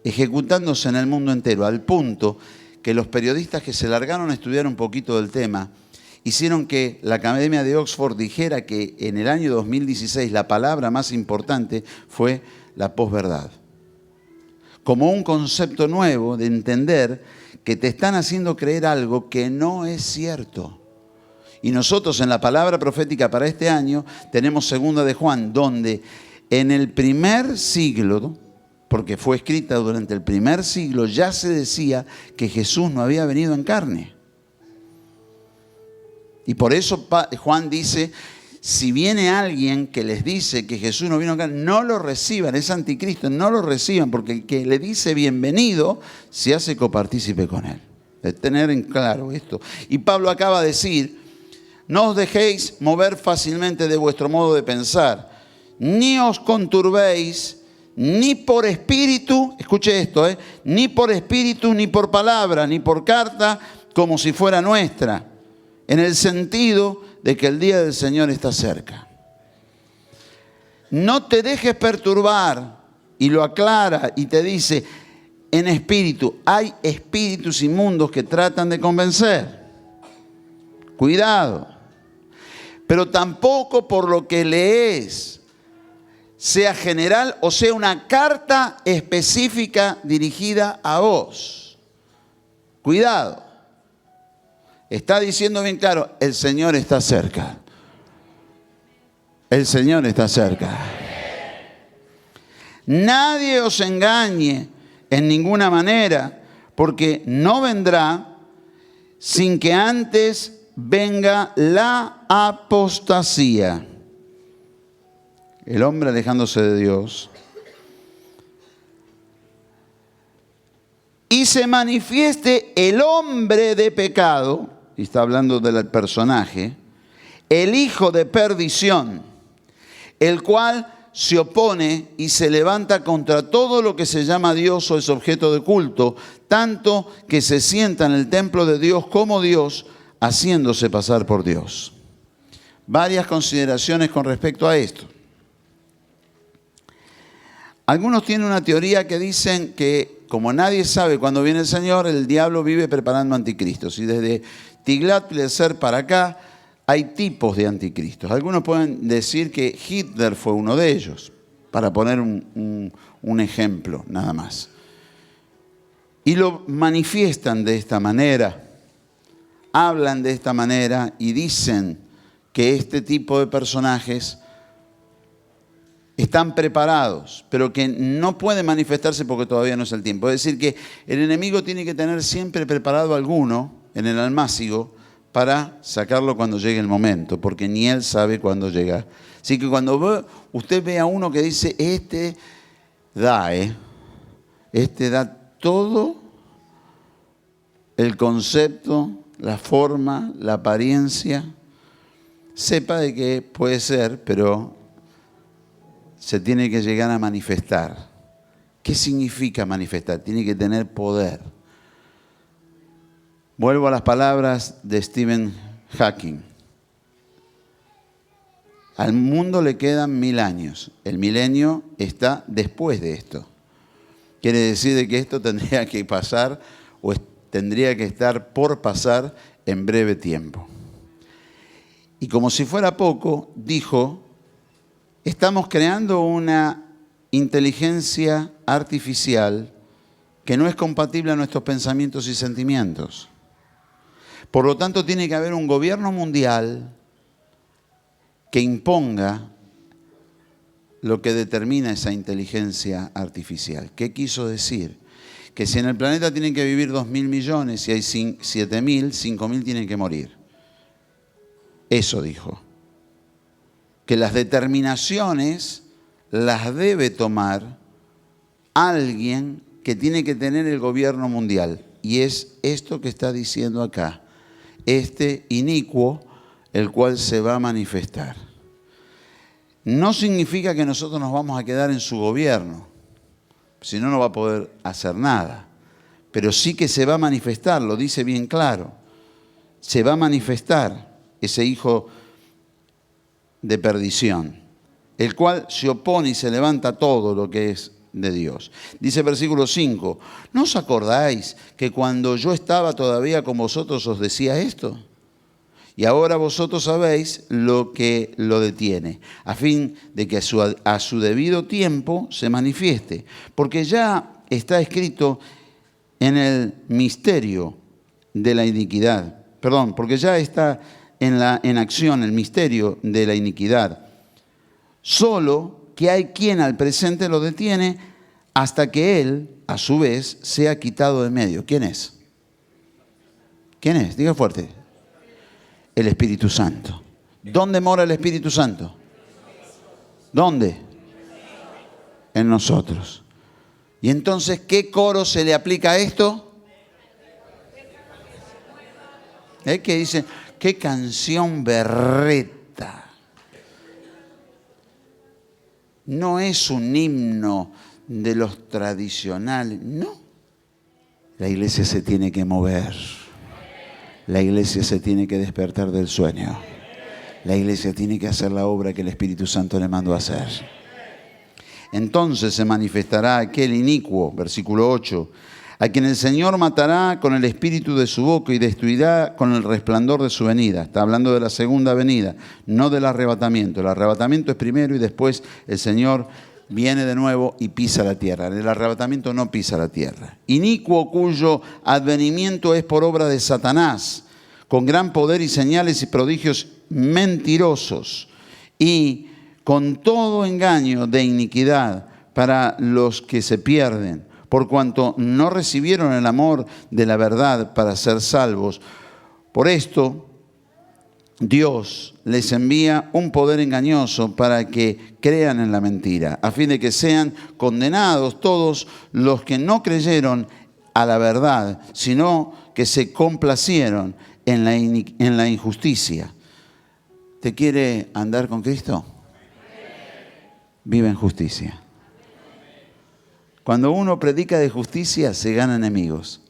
ejecutándose en el mundo entero, al punto que los periodistas que se largaron a estudiar un poquito del tema hicieron que la Academia de Oxford dijera que en el año 2016 la palabra más importante fue la posverdad. Como un concepto nuevo de entender que te están haciendo creer algo que no es cierto. Y nosotros en la palabra profética para este año tenemos 2 de Juan, donde en el primer siglo, porque fue escrita durante el primer siglo, ya se decía que Jesús no había venido en carne. Y por eso Juan dice, si viene alguien que les dice que Jesús no vino en carne, no lo reciban, es anticristo, no lo reciban, porque el que le dice bienvenido se hace copartícipe con él. De tener en claro esto. Y Pablo acaba de decir, no os dejéis mover fácilmente de vuestro modo de pensar, ni os conturbéis, ni por espíritu, escuche esto, ni por espíritu, ni por palabra, ni por carta, como si fuera nuestra, en el sentido de que el día del Señor está cerca. No te dejes perturbar, y lo aclara y te dice, en espíritu, hay espíritus inmundos que tratan de convencer. Cuidado. Pero tampoco por lo que lees, sea general o sea una carta específica dirigida a vos. Cuidado. Está diciendo bien claro, el Señor está cerca. El Señor está cerca. Nadie os engañe en ninguna manera, porque no vendrá sin que antes venga la apostasía. El hombre alejándose de Dios. Y se manifieste el hombre de pecado, y está hablando del personaje, el hijo de perdición, el cual se opone y se levanta contra todo lo que se llama Dios o es objeto de culto, tanto que se sienta en el templo de Dios como Dios, haciéndose pasar por Dios. Varias consideraciones con respecto a esto. Algunos tienen una teoría que dicen que como nadie sabe cuándo viene el Señor, el diablo vive preparando anticristos. Y desde Tiglat-Pileser para acá hay tipos de anticristos. Algunos pueden decir que Hitler fue uno de ellos, para poner un ejemplo nada más. Y lo manifiestan de esta manera, hablan de esta manera y dicen que este tipo de personajes están preparados, pero que no pueden manifestarse porque todavía no es el tiempo. Es decir, que el enemigo tiene que tener siempre preparado alguno en el almácigo para sacarlo cuando llegue el momento, porque ni él sabe cuándo llega. Así que cuando usted ve a uno que dice, este da todo el concepto, la forma, la apariencia, sepa de que puede ser, pero se tiene que llegar a manifestar. ¿Qué significa manifestar? Tiene que tener poder. Vuelvo a las palabras de Stephen Hawking. Al mundo le quedan 1000 años. El milenio está después de esto. Quiere decir de que esto tendría que pasar o tendría que estar por pasar en breve tiempo. Y como si fuera poco, dijo, estamos creando una inteligencia artificial que no es compatible a nuestros pensamientos y sentimientos. Por lo tanto, tiene que haber un gobierno mundial que imponga lo que determina esa inteligencia artificial. ¿Qué quiso decir? Que si en el planeta tienen que vivir 2.000 millones y hay 7.000, 5.000 tienen que morir. Eso dijo. Que las determinaciones las debe tomar alguien que tiene que tener el gobierno mundial. Y es esto que está diciendo acá. Este inicuo, el cual se va a manifestar. No significa que nosotros nos vamos a quedar en su gobierno. Si no, no va a poder hacer nada. Pero sí que se va a manifestar, lo dice bien claro. Se va a manifestar ese hijo de perdición, el cual se opone y se levanta todo lo que es de Dios. Dice versículo 5, ¿no os acordáis que cuando yo estaba todavía con vosotros os decía esto? Y ahora vosotros sabéis lo que lo detiene, a fin de que a su debido tiempo se manifieste. Porque ya está escrito en el misterio de la iniquidad. Perdón, porque ya está en acción el misterio de la iniquidad. Solo que hay quien al presente lo detiene hasta que él, a su vez, sea quitado de medio. ¿Quién es? ¿Quién es? Diga fuerte. El Espíritu Santo. ¿Dónde mora el Espíritu Santo? ¿Dónde? En nosotros. Y entonces, ¿qué coro se le aplica a esto? Que dice, qué canción berreta. No es un himno de los tradicionales, no. La iglesia se tiene que mover. La iglesia se tiene que despertar del sueño. La iglesia tiene que hacer la obra que el Espíritu Santo le mandó a hacer. Entonces se manifestará aquel inicuo, versículo 8, a quien el Señor matará con el espíritu de su boca y destruirá con el resplandor de su venida. Está hablando de la segunda venida, no del arrebatamiento. El arrebatamiento es primero y después el Señor viene de nuevo y pisa la tierra. El arrebatamiento no pisa la tierra. Inicuo cuyo advenimiento es por obra de Satanás, con gran poder y señales y prodigios mentirosos, y con todo engaño de iniquidad para los que se pierden, por cuanto no recibieron el amor de la verdad para ser salvos. Por esto, Dios les envía un poder engañoso para que crean en la mentira, a fin de que sean condenados todos los que no creyeron a la verdad, sino que se complacieron en la injusticia. ¿Te quiere andar con Cristo? Vive en justicia. Cuando uno predica de justicia, se gana enemigos.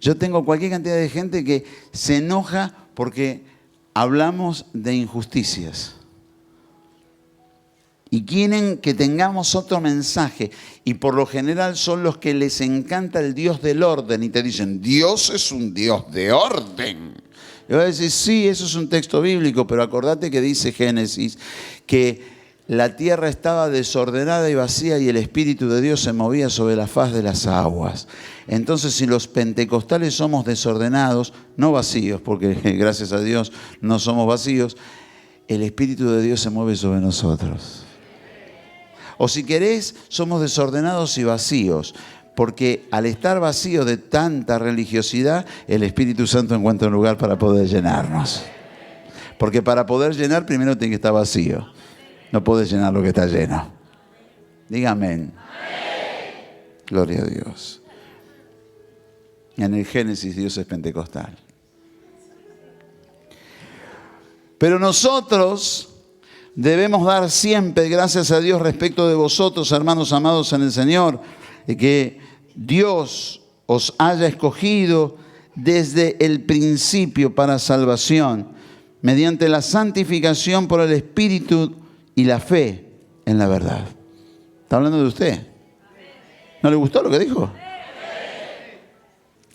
Yo tengo cualquier cantidad de gente que se enoja porque hablamos de injusticias. Y quieren que tengamos otro mensaje. Y por lo general son los que les encanta el Dios del orden. Y te dicen, Dios es un Dios de orden. Y voy a decir, sí, eso es un texto bíblico, pero acordate que dice Génesis que la tierra estaba desordenada y vacía y el Espíritu de Dios se movía sobre la faz de las aguas. Entonces, si los pentecostales somos desordenados, no vacíos, porque gracias a Dios no somos vacíos, el Espíritu de Dios se mueve sobre nosotros. O si querés, somos desordenados y vacíos, porque al estar vacíos de tanta religiosidad, el Espíritu Santo encuentra un lugar para poder llenarnos. Porque para poder llenar, primero tiene que estar vacío. No puedes llenar lo que está lleno. Diga amén. Gloria a Dios. En el Génesis Dios es pentecostal. Pero nosotros debemos dar siempre gracias a Dios respecto de vosotros, hermanos amados en el Señor, de que Dios os haya escogido desde el principio para salvación, mediante la santificación por el Espíritu y la fe en la verdad. ¿Está hablando de usted? ¿No le gustó lo que dijo?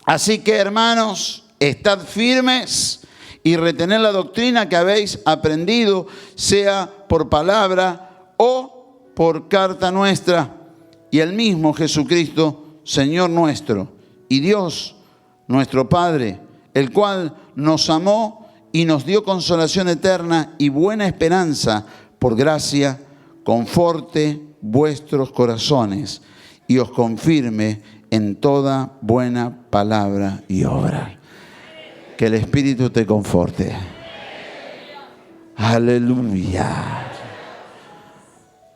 Así que, hermanos, estad firmes y retened la doctrina que habéis aprendido, sea por palabra o por carta nuestra. Y el mismo Jesucristo, Señor nuestro, y Dios, nuestro Padre, el cual nos amó y nos dio consolación eterna y buena esperanza, por gracia, conforte vuestros corazones y os confirme en toda buena palabra y obra. Que el Espíritu te conforte. Aleluya.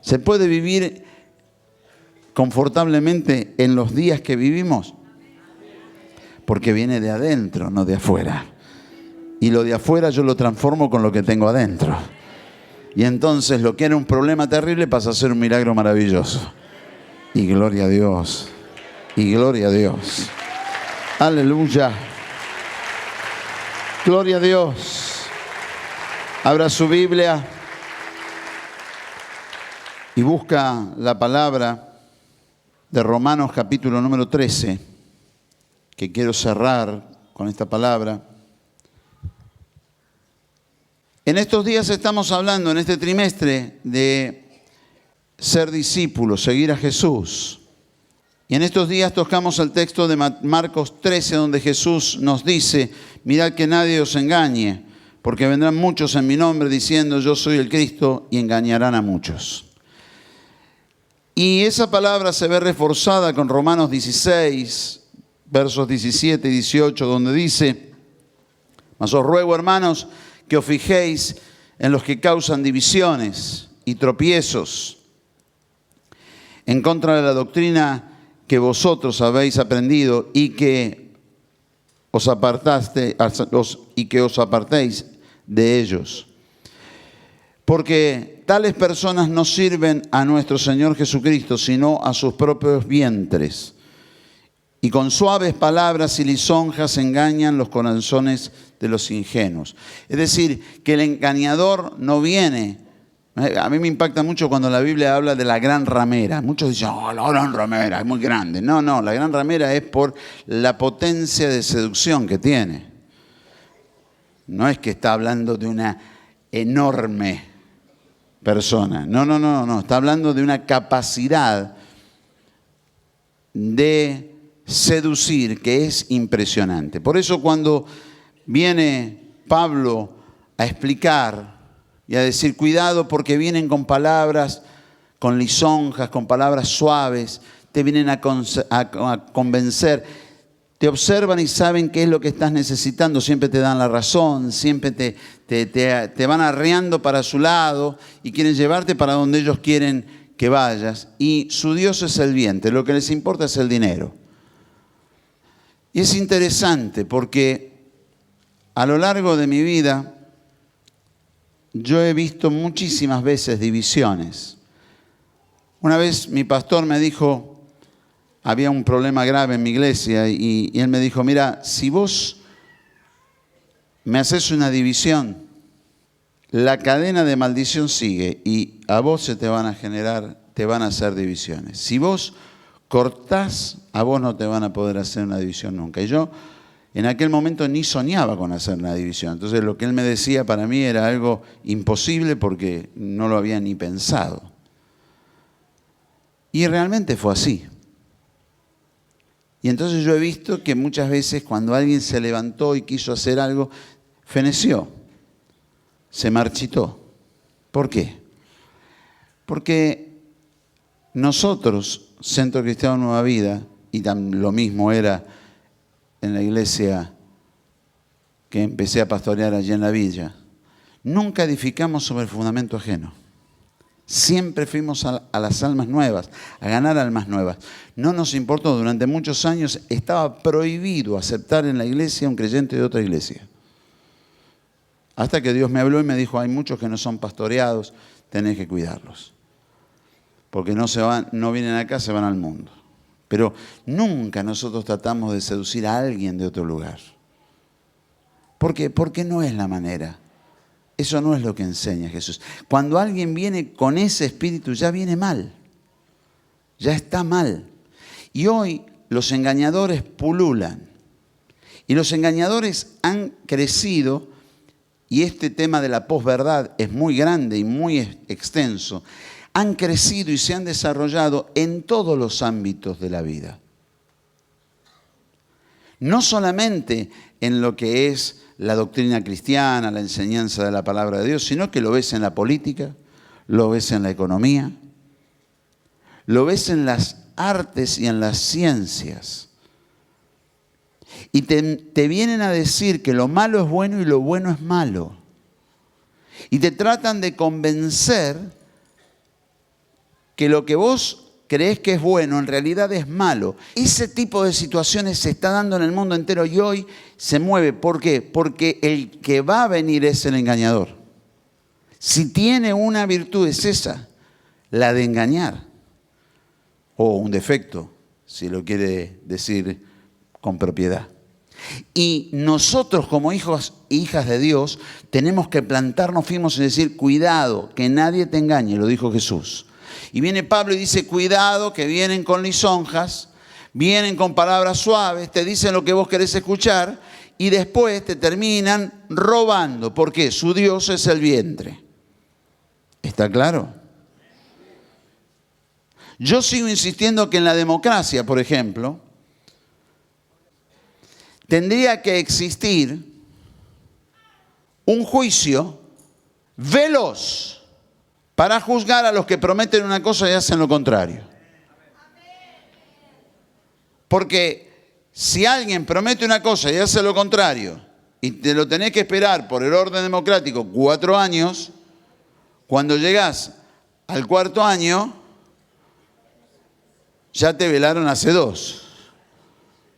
¿Se puede vivir confortablemente en los días que vivimos? Porque viene de adentro, no de afuera. Y lo de afuera yo lo transformo con lo que tengo adentro. Y entonces lo que era un problema terrible pasa a ser un milagro maravilloso. Y gloria a Dios. Y gloria a Dios. Aleluya. Gloria a Dios. Abra su Biblia y busca la palabra de Romanos capítulo número 13, que quiero cerrar con esta palabra. En estos días estamos hablando, en este trimestre, de ser discípulos, seguir a Jesús. Y en estos días tocamos el texto de Marcos 13, donde Jesús nos dice: mirad que nadie os engañe, porque vendrán muchos en mi nombre diciendo yo soy el Cristo, y engañarán a muchos. Y esa palabra se ve reforzada con Romanos 16, versos 17 y 18, donde dice: mas os ruego, hermanos, que os fijéis en los que causan divisiones y tropiezos en contra de la doctrina que vosotros habéis aprendido y que os apartéis de ellos. Porque tales personas no sirven a nuestro Señor Jesucristo, sino a sus propios vientres. Y con suaves palabras y lisonjas engañan los corazones de los ingenuos. Es decir, que el engañador no viene. A mí me impacta mucho cuando la Biblia habla de la gran ramera. Muchos dicen, oh, la gran ramera es muy grande. No, la gran ramera es por la potencia de seducción que tiene. No es que está hablando de una enorme persona. No. Está hablando de una capacidad de seducir que es impresionante. Por eso cuando viene Pablo a explicar y a decir cuidado porque vienen con palabras, con lisonjas, con palabras suaves, te vienen a convencer, te observan y saben qué es lo que estás necesitando, siempre te dan la razón, siempre te van arreando para su lado y quieren llevarte para donde ellos quieren que vayas. Y su Dios es el vientre, lo que les importa es el dinero. Y es interesante porque a lo largo de mi vida yo he visto muchísimas veces divisiones. Una vez mi pastor me dijo, había un problema grave en mi iglesia y él me dijo, mira, si vos me haces una división, la cadena de maldición sigue y a vos se te van a hacer divisiones. Si vos cortás, a vos no te van a poder hacer una división nunca. Y yo en aquel momento ni soñaba con hacer una división. Entonces lo que él me decía para mí era algo imposible porque no lo había ni pensado. Y realmente fue así. Y entonces yo he visto que muchas veces cuando alguien se levantó y quiso hacer algo, feneció, se marchitó. ¿Por qué? Porque nosotros, Centro Cristiano Nueva Vida, y lo mismo era en la iglesia que empecé a pastorear allí en la villa, nunca edificamos sobre el fundamento ajeno. Siempre fuimos a las almas nuevas, a ganar almas nuevas. No nos importó, durante muchos años estaba prohibido aceptar en la iglesia a un creyente de otra iglesia. Hasta que Dios me habló y me dijo, hay muchos que no son pastoreados, tenés que cuidarlos. Porque no vienen acá, se van al mundo. Pero nunca nosotros tratamos de seducir a alguien de otro lugar. ¿Por qué? Porque no es la manera. Eso no es lo que enseña Jesús. Cuando alguien viene con ese espíritu, ya viene mal. Ya está mal. Y hoy los engañadores pululan. Y los engañadores han crecido, y este tema de la posverdad es muy grande y muy extenso, han crecido y se han desarrollado en todos los ámbitos de la vida. No solamente en lo que es la doctrina cristiana, la enseñanza de la palabra de Dios, sino que lo ves en la política, lo ves en la economía, lo ves en las artes y en las ciencias. Y te vienen a decir que lo malo es bueno y lo bueno es malo. Y te tratan de convencer que lo que vos crees que es bueno, en realidad es malo. Ese tipo de situaciones se está dando en el mundo entero y hoy se mueve. ¿Por qué? Porque el que va a venir es el engañador. Si tiene una virtud es esa, la de engañar. O un defecto, si lo quiere decir con propiedad. Y nosotros como hijos e hijas de Dios tenemos que plantarnos firmes y decir, cuidado, que nadie te engañe, lo dijo Jesús. Y viene Pablo y dice, cuidado, que vienen con lisonjas, vienen con palabras suaves, te dicen lo que vos querés escuchar y después te terminan robando. ¿Por qué? Su Dios es el vientre. ¿Está claro? Yo sigo insistiendo que en la democracia, por ejemplo, tendría que existir un juicio veloz para juzgar a los que prometen una cosa y hacen lo contrario. Porque si alguien promete una cosa y hace lo contrario, y te lo tenés que esperar por el orden democrático 4 años, cuando llegás al 4.º año, ya te velaron hace 2.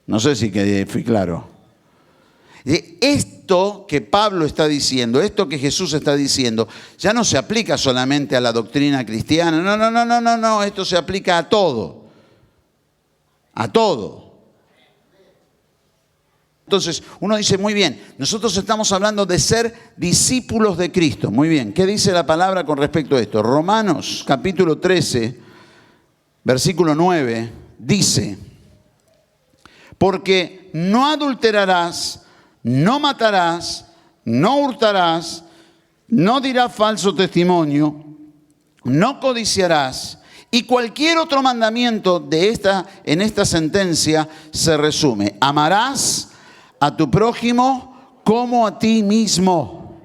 No sé si fui claro. Esto que Pablo está diciendo, esto que Jesús está diciendo, ya no se aplica solamente a la doctrina cristiana. No. Esto se aplica a todo. A todo. Entonces, uno dice, muy bien, nosotros estamos hablando de ser discípulos de Cristo. Muy bien, ¿qué dice la palabra con respecto a esto? Romanos, capítulo 13, versículo 9, dice, porque no adulterarás, no matarás, no hurtarás, no dirás falso testimonio, no codiciarás. Y cualquier otro mandamiento en esta sentencia se resume. Amarás a tu prójimo como a ti mismo.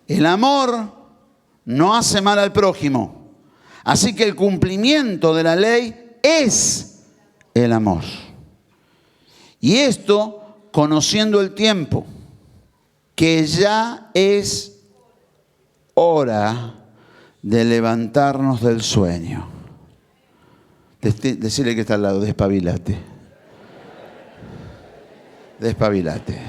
El amor no hace mal al prójimo. Así que el cumplimiento de la ley es el amor. Y esto conociendo el tiempo, que ya es hora de levantarnos del sueño. Decirle que está al lado, despabilate. Despabilate.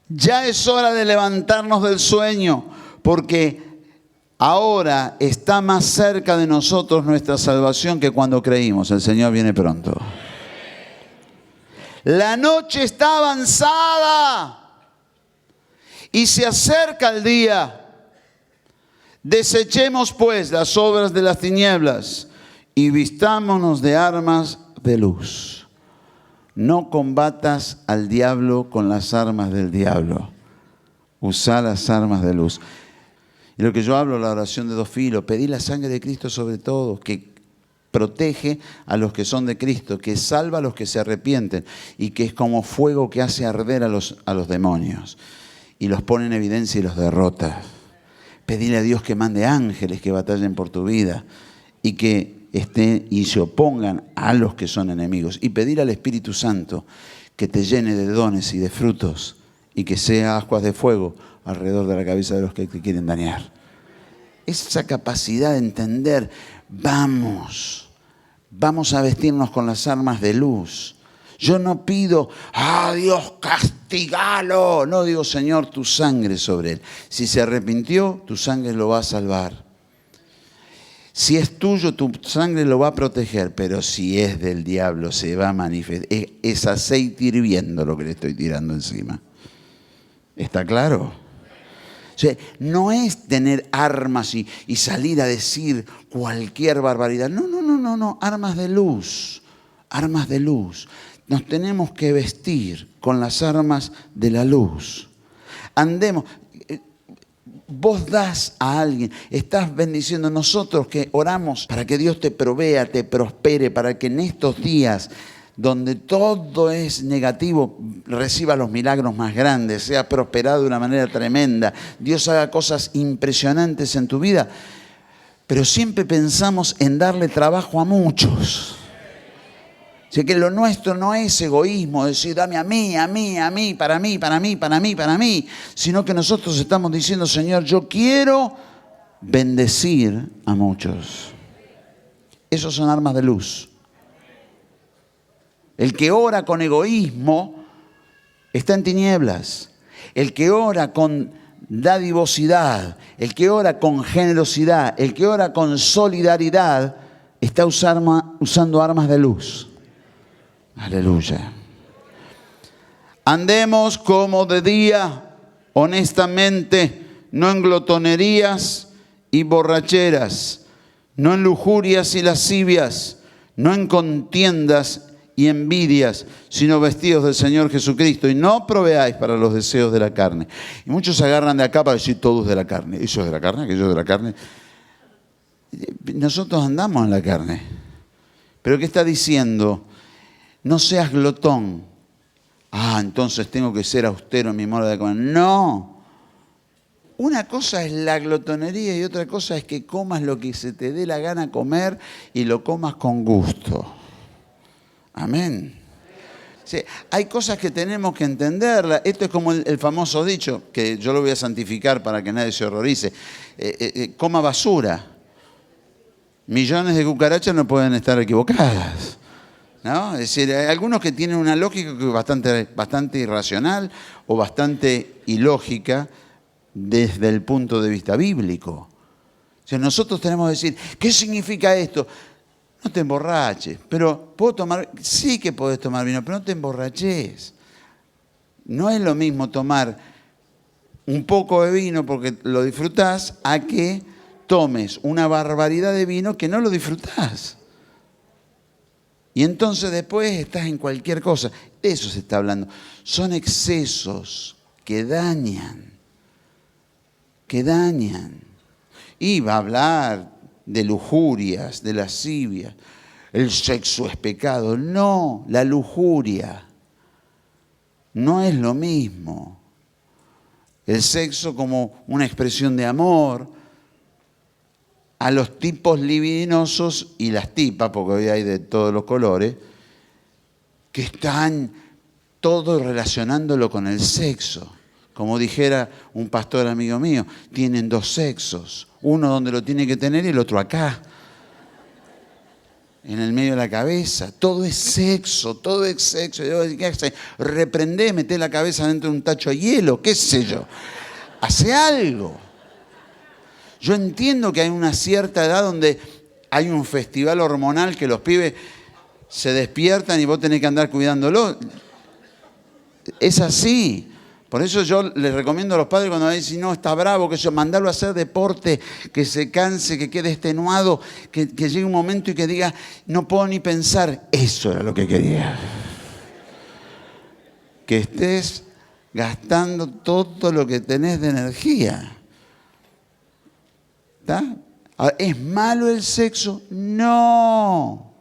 Ya es hora de levantarnos del sueño, porque ahora está más cerca de nosotros nuestra salvación que cuando creímos. El Señor viene pronto. La noche está avanzada y se acerca el día. Desechemos pues las obras de las tinieblas y vistámonos de armas de luz. No combatas al diablo con las armas del diablo. Usa las armas de luz. Y lo que yo hablo, la oración de 2 filos, pedí la sangre de Cristo sobre todo, que protege a los que son de Cristo, que salva a los que se arrepienten y que es como fuego que hace arder a los demonios y los pone en evidencia y los derrota. Pedile a Dios que mande ángeles que batallen por tu vida y que estén y se opongan a los que son enemigos. Y pedir al Espíritu Santo que te llene de dones y de frutos y que sea ascuas de fuego alrededor de la cabeza de los que te quieren dañar. Esa capacidad de entender, vamos a vestirnos con las armas de luz. Yo no pido, Dios, castigalo. No digo, Señor, tu sangre sobre él. Si se arrepintió, tu sangre lo va a salvar. Si es tuyo, tu sangre lo va a proteger. Pero si es del diablo, se va a manifestar. Es aceite hirviendo lo que le estoy tirando encima. ¿Está claro? O sea, no es tener armas y salir a decir cualquier barbaridad. No, armas de luz, armas de luz. Nos tenemos que vestir con las armas de la luz. Andemos. Vos das a alguien, estás bendiciendo. Nosotros que oramos para que Dios te provea, te prospere, para que en estos días donde todo es negativo, reciba los milagros más grandes, sea prosperado de una manera tremenda, Dios haga cosas impresionantes en tu vida. Pero siempre pensamos en darle trabajo a muchos. O sea, que lo nuestro no es egoísmo, decir dame a mí, para mí, sino que nosotros estamos diciendo, Señor, yo quiero bendecir a muchos. Esos son armas de luz. El que ora con egoísmo está en tinieblas. El que ora con dadivosidad, el que ora con generosidad, el que ora con solidaridad, está usando armas de luz. Aleluya. Andemos como de día, honestamente, no en glotonerías y borracheras, no en lujurias y lascivias, no en contiendas y envidias, sino vestidos del Señor Jesucristo, y no proveáis para los deseos de la carne. Y muchos se agarran de acá para decir todo es de la carne. Eso es de la carne, aquello es de la carne. Nosotros andamos en la carne. Pero ¿qué está diciendo? No seas glotón. Entonces tengo que ser austero en mi modo de comer. No. Una cosa es la glotonería y otra cosa es que comas lo que se te dé la gana comer y lo comas con gusto. Amén. Sí, hay cosas que tenemos que entenderlas. Esto es como el famoso dicho, que yo lo voy a santificar para que nadie se horrorice. Coma basura. Millones de cucarachas no pueden estar equivocadas. ¿No? Es decir, hay algunos que tienen una lógica que es bastante irracional o bastante ilógica desde el punto de vista bíblico. O sea, nosotros tenemos que decir, ¿qué significa esto? No te emborraches, pero ¿puedo tomar? Sí que podés tomar vino, pero no te emborraches. No es lo mismo tomar un poco de vino porque lo disfrutás a que tomes una barbaridad de vino que no lo disfrutás. Y entonces después estás en cualquier cosa. De eso se está hablando. Son excesos que dañan. Que dañan. Y va a hablar de lujurias, de lascivias. El sexo es pecado. No, la lujuria no es lo mismo. El sexo como una expresión de amor a los tipos libidinosos y las tipas, porque hoy hay de todos los colores, que están todos relacionándolo con el sexo. Como dijera un pastor amigo mío, tienen dos sexos, uno donde lo tiene que tener y el otro acá, en el medio de la cabeza. Todo es sexo, todo es sexo. ¿Qué hace? Reprendé, meté la cabeza dentro de un tacho de hielo, qué sé yo. Hace algo. Yo entiendo que hay una cierta edad donde hay un festival hormonal que los pibes se despiertan y vos tenés que andar cuidándolo. Es así. Por eso yo les recomiendo a los padres cuando dicen, no, está bravo, que yo, mandarlo a hacer deporte, que se canse, que quede extenuado, que llegue un momento y que diga, no puedo ni pensar. Eso era lo que quería. Que estés gastando todo lo que tenés de energía. ¿Está? ¿Es malo el sexo? No.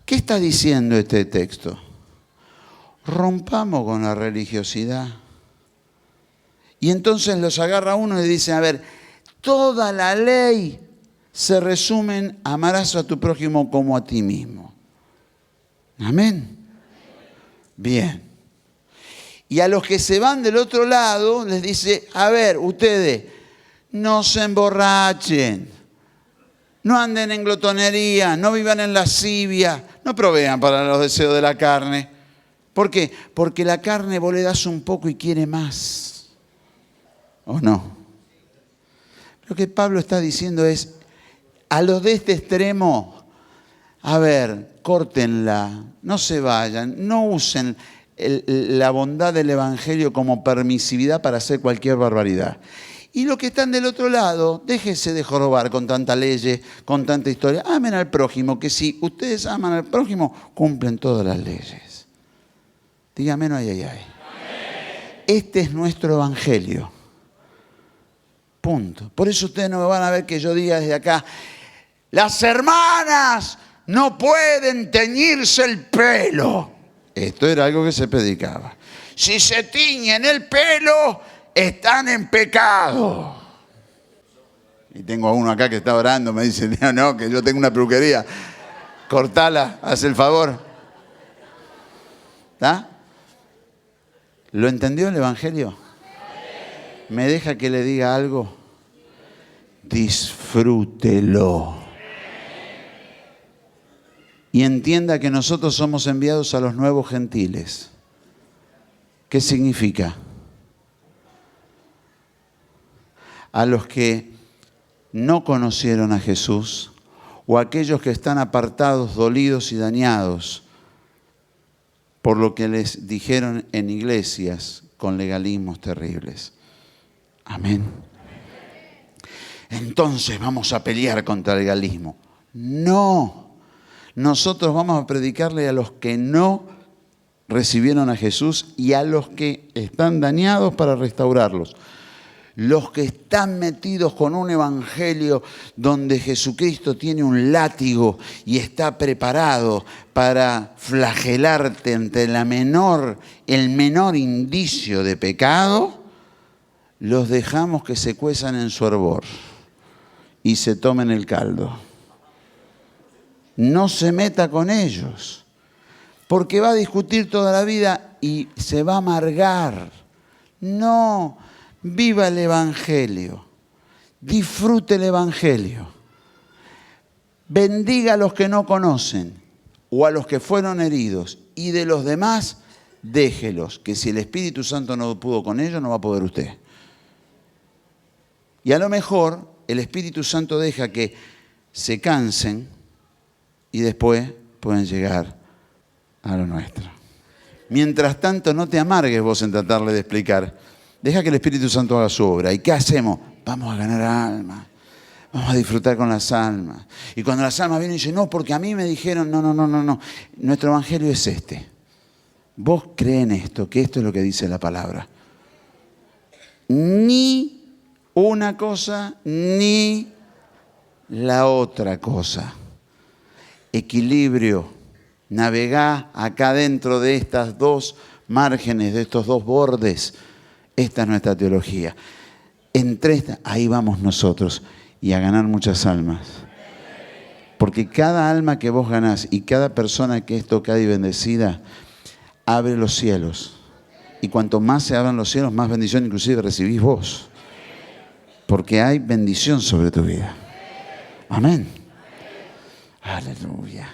¿Qué está diciendo este texto? Rompamos con la religiosidad. Y entonces los agarra uno y dice, a ver, toda la ley se resume en amarás a tu prójimo como a ti mismo. Amén. Bien. Y a los que se van del otro lado les dice, a ver, ustedes, no se emborrachen, no anden en glotonería, no vivan en lascivia, no provean para los deseos de la carne. ¿Por qué? Porque la carne vos le das un poco y quiere más. ¿O no? Lo que Pablo está diciendo es, a los de este extremo, a ver, córtenla, no se vayan, no usen la bondad del Evangelio como permisividad para hacer cualquier barbaridad. Y los que están del otro lado, déjense de jorobar con tanta ley, con tanta historia. Amen al prójimo, que si ustedes aman al prójimo, cumplen todas las leyes. Dígame, no, ay, ay, ay. Este es nuestro Evangelio. Punto. Por eso ustedes no me van a ver que yo diga desde acá, las hermanas no pueden teñirse el pelo. Esto era algo que se predicaba. Si se tiñen el pelo, están en pecado. Y tengo a uno acá que está orando, me dice, no, que yo tengo una peluquería. Cortala, haz el favor. ¿Está? ¿Lo entendió el Evangelio? ¿Me deja que le diga algo? Disfrútelo. Y entienda que nosotros somos enviados a los nuevos gentiles. ¿Qué significa? A los que no conocieron a Jesús o a aquellos que están apartados, dolidos y dañados por lo que les dijeron en iglesias con legalismos terribles. Amén. Entonces vamos a pelear contra el legalismo. No. Nosotros vamos a predicarle a los que no recibieron a Jesús y a los que están dañados para restaurarlos. Los que están metidos con un evangelio donde Jesucristo tiene un látigo y está preparado para flagelarte ante el menor indicio de pecado, los dejamos que se cuezan en su hervor y se tomen el caldo. No se meta con ellos, porque va a discutir toda la vida y se va a amargar. No. Viva el Evangelio, disfrute el Evangelio, bendiga a los que no conocen o a los que fueron heridos y de los demás déjelos, que si el Espíritu Santo no pudo con ellos, no va a poder usted. Y a lo mejor el Espíritu Santo deja que se cansen y después pueden llegar a lo nuestro. Mientras tanto, no te amargues vos en tratarle de explicar. Deja que el Espíritu Santo haga su obra. ¿Y qué hacemos? Vamos a ganar almas. Vamos a disfrutar con las almas. Y cuando las almas vienen y dicen, no, porque a mí me dijeron, no. Nuestro evangelio es este. Vos crees en esto, que esto es lo que dice la palabra. Ni una cosa, ni la otra cosa. Equilibrio. Navegá acá dentro de estas dos márgenes, de estos dos bordes. Esta es nuestra teología. Entre esta, ahí vamos nosotros y a ganar muchas almas. Porque cada alma que vos ganás y cada persona que es tocada y bendecida, abre los cielos. Y cuanto más se abran los cielos, más bendición inclusive recibís vos. Porque hay bendición sobre tu vida. Amén. Aleluya.